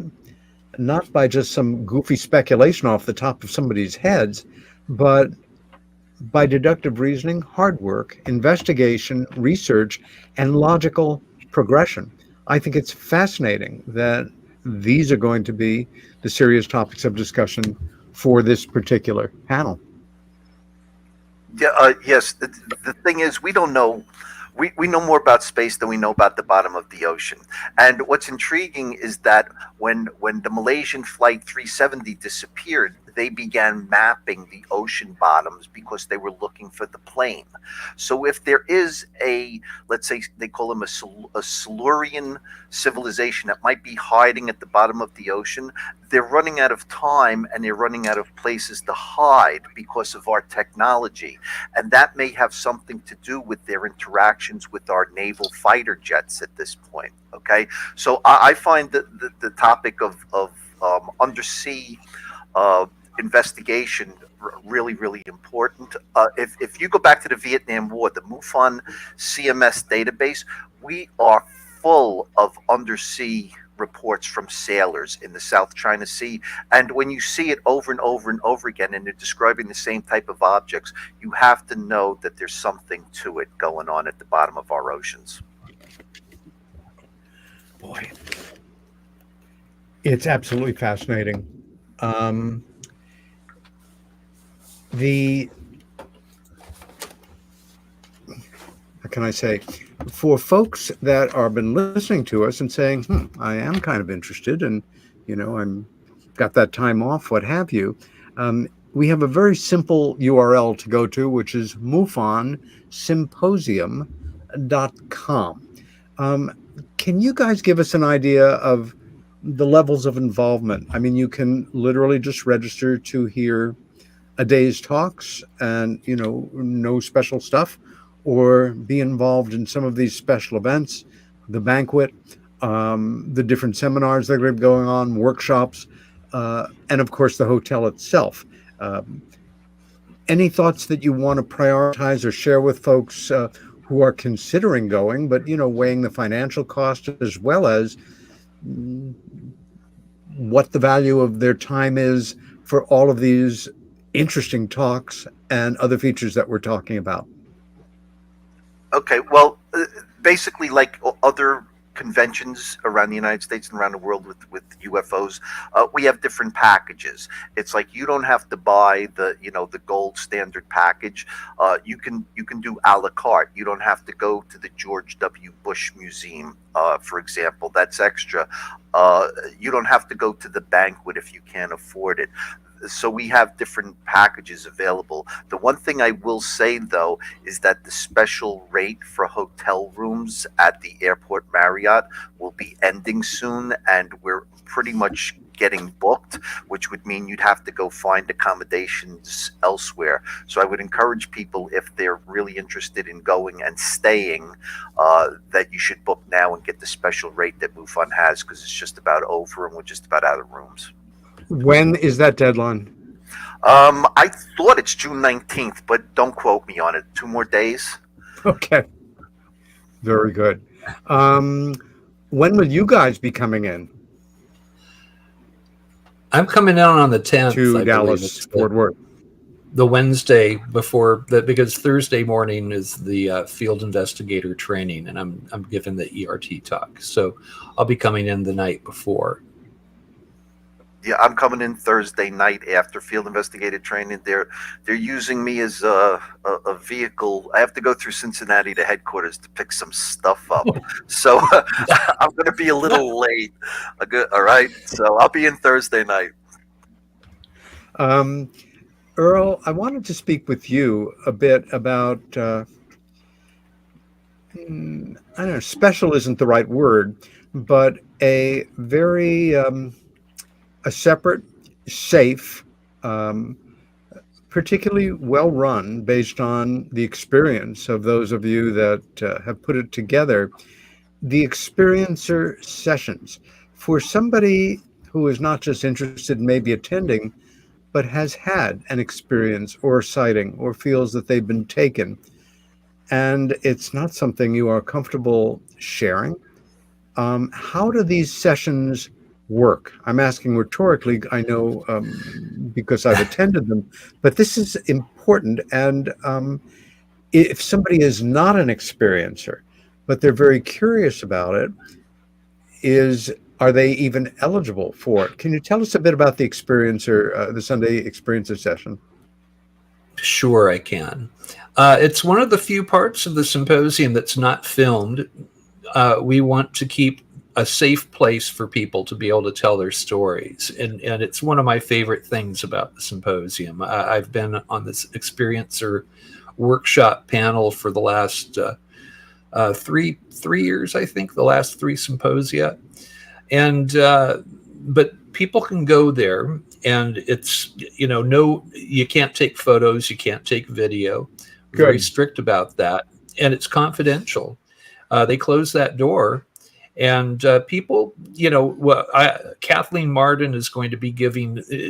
B: not by just some goofy speculation off the top of somebody's heads, but by deductive reasoning, hard work, investigation, research, and logical progression. I think it's fascinating that these are going to be the serious topics of discussion for this particular panel.
C: Yeah, yes. The thing is, we don't know. We know more about space than we know about the bottom of the ocean. And what's intriguing is that when the Malaysian Flight 370 disappeared, they began mapping the ocean bottoms because they were looking for the plane. So if there is a, let's say they call them a Silurian civilization that might be hiding at the bottom of the ocean, they're running out of time and they're running out of places to hide because of our technology. And that may have something to do with their interactions with our naval fighter jets at this point. Okay, so I find that the topic of undersea investigation really, really important. If you go back to the Vietnam War, the MUFON CMS database, we are full of undersea reports from sailors in the South China Sea. And when you see it over and over and over again, and they're describing the same type of objects, you have to know that there's something to it going on at the bottom of our oceans.
B: Boy, it's absolutely fascinating. How can I say, for folks that have been listening to us and saying, I am kind of interested, and I'm got that time off, what have you, we have a very simple URL to go to, which is MUFON Symposium.com. Can you guys give us an idea of the levels of involvement? I mean, you can literally just register to hear a day's talks and, no special stuff, or be involved in some of these special events, the banquet, the different seminars that are going on, workshops, and of course the hotel itself. Any thoughts that you want to prioritize or share with folks who are considering going, but weighing the financial cost as well as what the value of their time is for all of these interesting talks and other features that we're talking about?
C: Okay, well, basically, like other conventions around the United States and around the world with UFOs, we have different packages. It's like you don't have to buy the gold standard package. You can do a la carte. You don't have to go to the George W. Bush Museum, for example. That's extra. You don't have to go to the banquet if you can't afford it. So we have different packages available. The one thing I will say, though, is that the special rate for hotel rooms at the airport Marriott will be ending soon, and we're pretty much getting booked, which would mean you'd have to go find accommodations elsewhere. So I would encourage people, if they're really interested in going and staying, that you should book now and get the special rate that MUFON has, because it's just about over and we're just about out of rooms.
B: When is that deadline?
C: I thought it's June 19th, but don't quote me on it. 2 more days.
B: Okay. Very good. When will you guys be coming in
D: I'm coming in on the 10th
B: to
D: I
B: Dallas, Fort Worth?
D: The Wednesday before that, because Thursday morning is the field investigator training, and I'm giving the ERT talk. So I'll be coming in the night before.
C: Yeah, I'm coming in Thursday night after field investigative training. They're using me as a vehicle. I have to go through Cincinnati to headquarters to pick some stuff up. So I'm going to be a little late. All right. So I'll be in Thursday night.
B: Earl, I wanted to speak with you a bit about, I don't know, special isn't the right word, but a very... a separate, safe, particularly well run, based on the experience of those of you that have put it together, the experiencer sessions for somebody who is not just interested in maybe attending, but has had an experience or sighting or feels that they've been taken, and it's not something you are comfortable sharing. How do these sessions work? I'm asking rhetorically, I know, because I've attended them, but this is important. And if somebody is not an experiencer, but they're very curious about it, are they even eligible for it? Can you tell us a bit about the experiencer, the Sunday experiencer session?
D: Sure, I can. It's one of the few parts of the symposium that's not filmed. We want to keep a safe place for people to be able to tell their stories. And it's one of my favorite things about the symposium. I've been on this experiencer workshop panel for the last 3 years, I think, the last 3 symposia. And, but people can go there, and it's, you can't take photos, you can't take video. We're very strict about that. And it's confidential. They close that door. And people, Kathleen Martin is going to be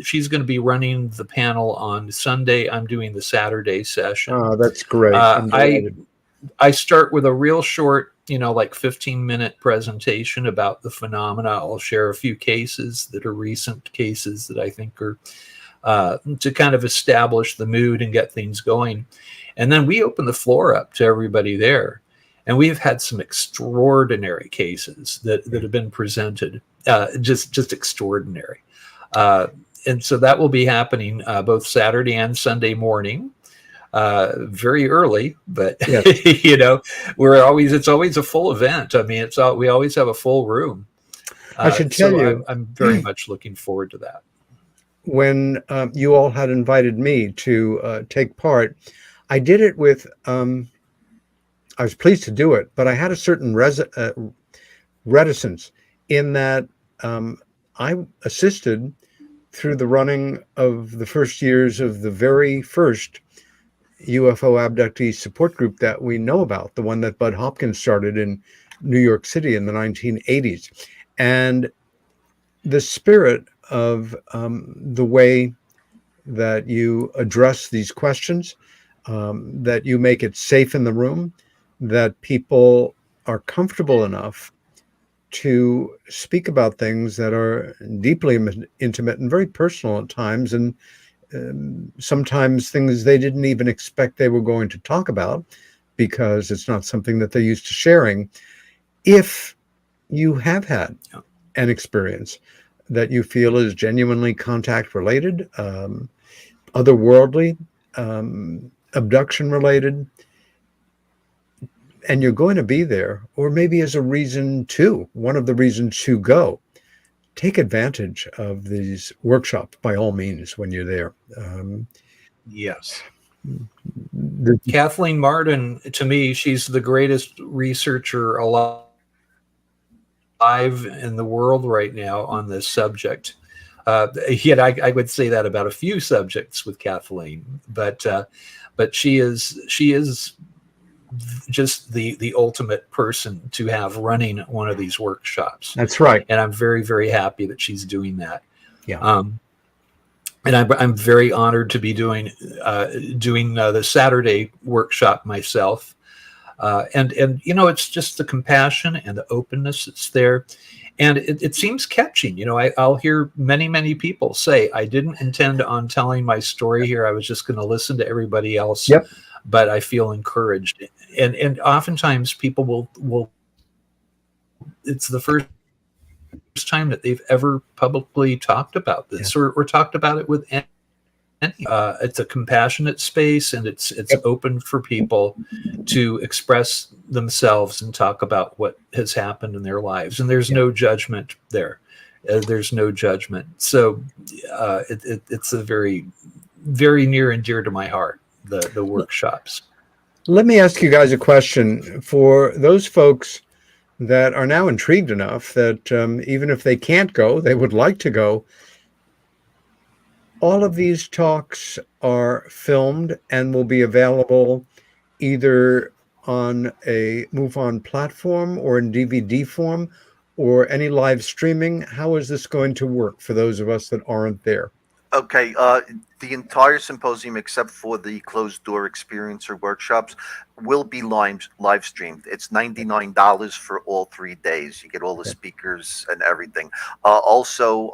D: she's going to be running the panel on Sunday. I'm doing the Saturday session.
B: Oh, that's great.
D: I start with a real short, like 15-minute presentation about the phenomena. I'll share a few cases that are recent cases that I think are to kind of establish the mood and get things going. And then we open the floor up to everybody there. And we've had some extraordinary cases that have been presented, just extraordinary. And so that will be happening both Saturday and Sunday morning, very early. But yes. It's always a full event. I mean, we always have a full room.
B: I should tell you,
D: I'm very much looking forward to that.
B: When you all had invited me to take part, I did it with. I was pleased to do it, but I had a certain reticence in that I assisted through the running of the first years of the very first UFO abductee support group that we know about, the one that Bud Hopkins started in New York City in the 1980s. And the spirit of the way that you address these questions, that you make it safe in the room, that people are comfortable enough to speak about things that are deeply intimate and very personal at times, and sometimes things they didn't even expect they were going to talk about because it's not something that they're used to sharing. If you have had an experience that you feel is genuinely contact related, otherworldly, abduction related, and you're going to be there, or maybe as a reason to, one of the reasons to go, take advantage of these workshops by all means when you're there.
D: Yes. Kathleen Martin, to me, she's the greatest researcher alive in the world right now on this subject. Yet I would say that about a few subjects with Kathleen, but she is just the ultimate person to have running one of these workshops.
B: That's right.
D: And I'm very, very happy that she's doing that.
B: Yeah.
D: And I'm very honored to be doing the Saturday workshop myself. And you know, it's just the compassion and the openness that's there. And it seems catching. You know, I'll hear many people say, I didn't intend on telling my story here. I was just going to listen to everybody else.
B: Yep.
D: But I feel encouraged. And oftentimes people will, it's the first time that they've ever publicly talked about this, or talked about it with any. It's a compassionate space, and it's open for people to express themselves and talk about what has happened in their lives. And there's no judgment there. There's no judgment. So it's a very, very near and dear to my heart, the workshops.
B: Let me ask you guys a question. For those folks that are now intrigued enough that even if they can't go, they would like to go, all of these talks are filmed and will be available either on a MUFON platform or in DVD form or any live streaming. How is this going to work for those of us that aren't there?
C: Okay, the entire symposium, except for the closed door experience or workshops, will be live streamed. It's $99 for all 3 days. You get all the speakers and everything. Also,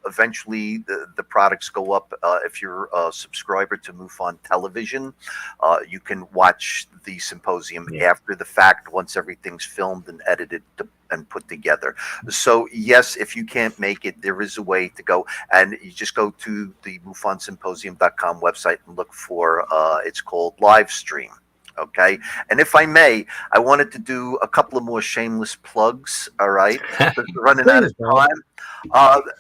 C: eventually the products go up. If you're a subscriber to MUFON Television, you can watch the symposium after the fact, once everything's filmed and edited and put together. So yes, if you can't make it, there is a way to go, and you just go to the MUFONSymposium.com website and look for it's called live stream. Okay, and if I may, I wanted to do a couple of more shameless plugs. All right, running out of time.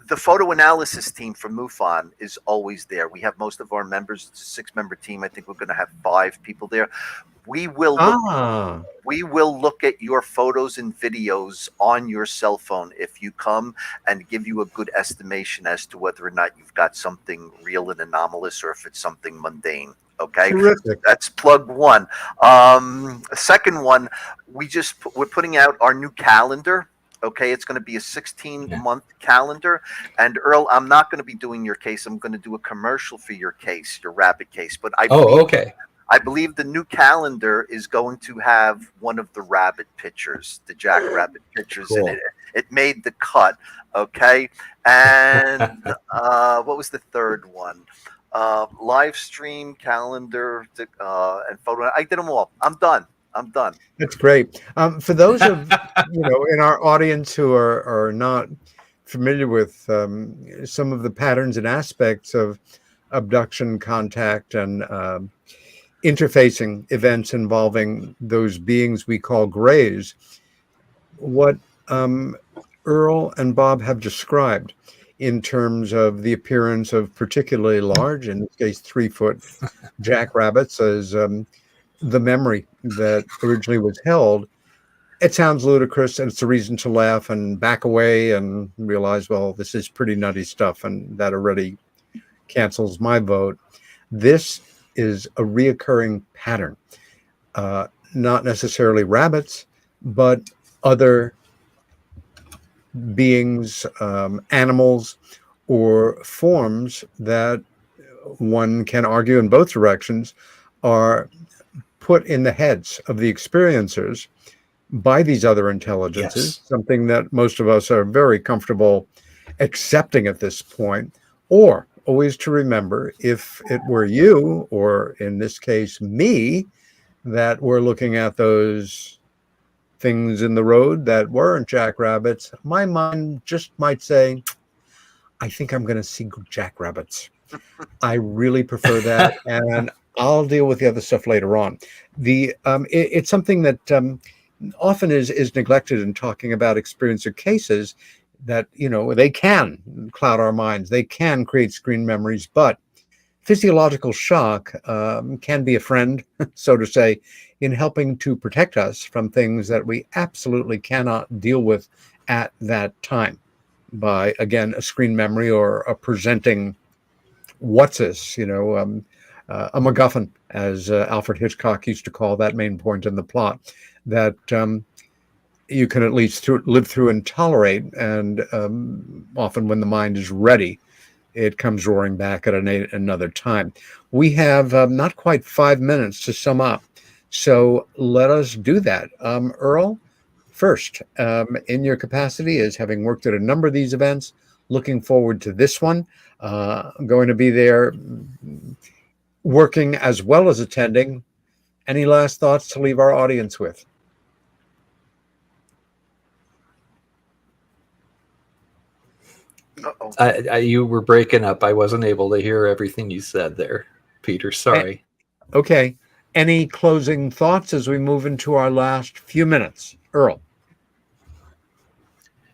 C: The photo analysis team from MUFON is always there. We have most of our members. It's a 6-member team. I think we're going to have 5 people there. We will look at your photos and videos on your cell phone if you come, and give you a good estimation as to whether or not you've got something real and anomalous, or if it's something mundane. Okay,
B: terrific.
C: That's plug one. Second one, we're putting out our new calendar. Okay, it's going to be a 16-month calendar. And Earl, I'm not going to be doing your case. I'm going to do a commercial for your case, your rabbit case. But I believe the new calendar is going to have one of the rabbit pictures, the jackrabbit pictures in it. It made the cut. Okay, and what was the third one? Live stream, calendar, and photo. I did them all. I'm done.
B: That's great. For those of in our audience who are not familiar with some of the patterns and aspects of abduction, contact, and interfacing events involving those beings we call Greys, what Earl and Bob have described in terms of the appearance of particularly large, in this case 3-foot jackrabbits, as the memory that originally was held, it sounds ludicrous, and it's a reason to laugh and back away and realize, well, this is pretty nutty stuff, and that already cancels my vote. This is a reoccurring pattern, not necessarily rabbits, but other beings, animals, or forms that one can argue in both directions are put in the heads of the experiencers by these other intelligences, something that most of us are very comfortable accepting at this point. Or always to remember, if it were you, or in this case me, that were looking at those things in the road that weren't jackrabbits, my mind just might say, I think I'm going to see jackrabbits. I really prefer that, and I'll deal with the other stuff later on. It's something that often is neglected in talking about experiencer cases, that, you know, they can cloud our minds, they can create screen memories, but physiological shock can be a friend, so to say, in helping to protect us from things that we absolutely cannot deal with at that time by, again, a screen memory or a presenting what's this, you know, a MacGuffin, as Alfred Hitchcock used to call that main point in the plot, that you can at least live through and tolerate. And often when the mind is ready, it comes roaring back at another time. We have not quite 5 minutes to sum up, so let us do that. Earl, first, in your capacity as having worked at a number of these events, looking forward to this one. I'm going to be there working as well as attending. Any last thoughts to leave our audience with?
D: You were breaking up. I wasn't able to hear everything you said there, Peter. Sorry.
B: Okay. Any closing thoughts as we move into our last few minutes? Earl.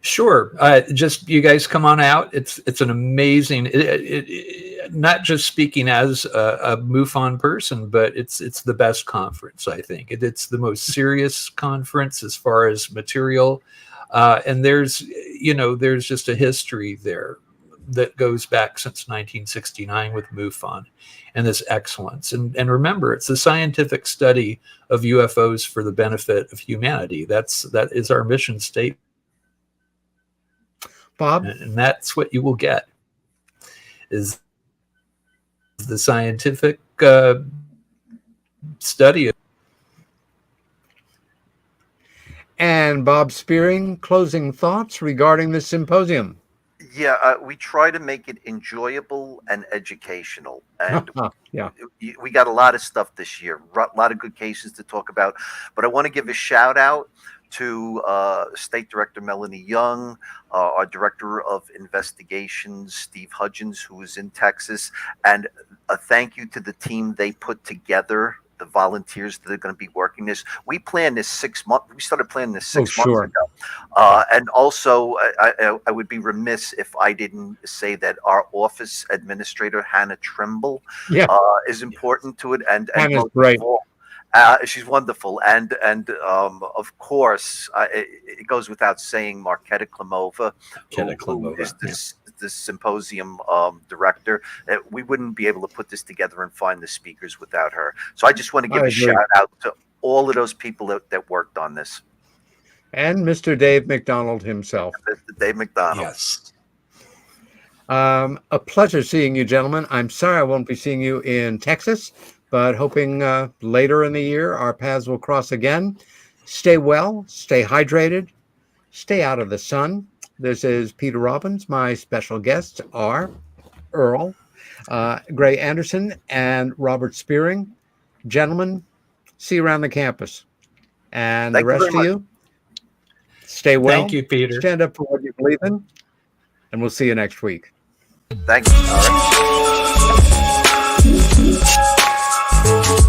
D: Sure. Just you guys come on out. It's an amazing, not just speaking as a MUFON person, but it's the best conference, I think. It's the most serious conference as far as material. And there's just a history there that goes back since 1969 with MUFON and this excellence. And remember, it's the scientific study of UFOs for the benefit of humanity. That is our mission statement.
B: Bob?
D: And that's what you will get, is the scientific study.
B: And Bob Spearing, closing thoughts regarding this symposium?
C: Yeah, we try to make it enjoyable and educational. And
B: yeah,
C: we got a lot of stuff this year, a lot of good cases to talk about. But I want to give a shout out to State Director Melanie Young, our Director of Investigations, Steve Hudgens, who is in Texas, and a thank you to the team they put together, the volunteers that are going to be working this. We planned this 6 months. We started planning this six months ago. And also, I would be remiss if I didn't say that our office administrator, Hannah Trimble, is important to it. And
B: Hannah's great.
C: She's wonderful, and of course, it goes without saying, Marketa Klimova, who is this symposium director. We wouldn't be able to put this together and find the speakers without her. So I just want to give a shout out to all of those people that worked on this,
B: and Mr. Dave McDonald himself.
C: Mr. Dave McDonald.
D: Yes.
B: A pleasure seeing you, gentlemen. I'm sorry I won't be seeing you in Texas, but hoping later in the year our paths will cross again. Stay well, stay hydrated, stay out of the sun. This is Peter Robbins. My special guests are Earl Grey Anderson and Robert Spearing. Gentlemen, see you around the campus. And the rest of you, stay well.
D: Thank you, Peter.
B: Stand up for what you believe in, and we'll see you next week.
C: Thank you. All right.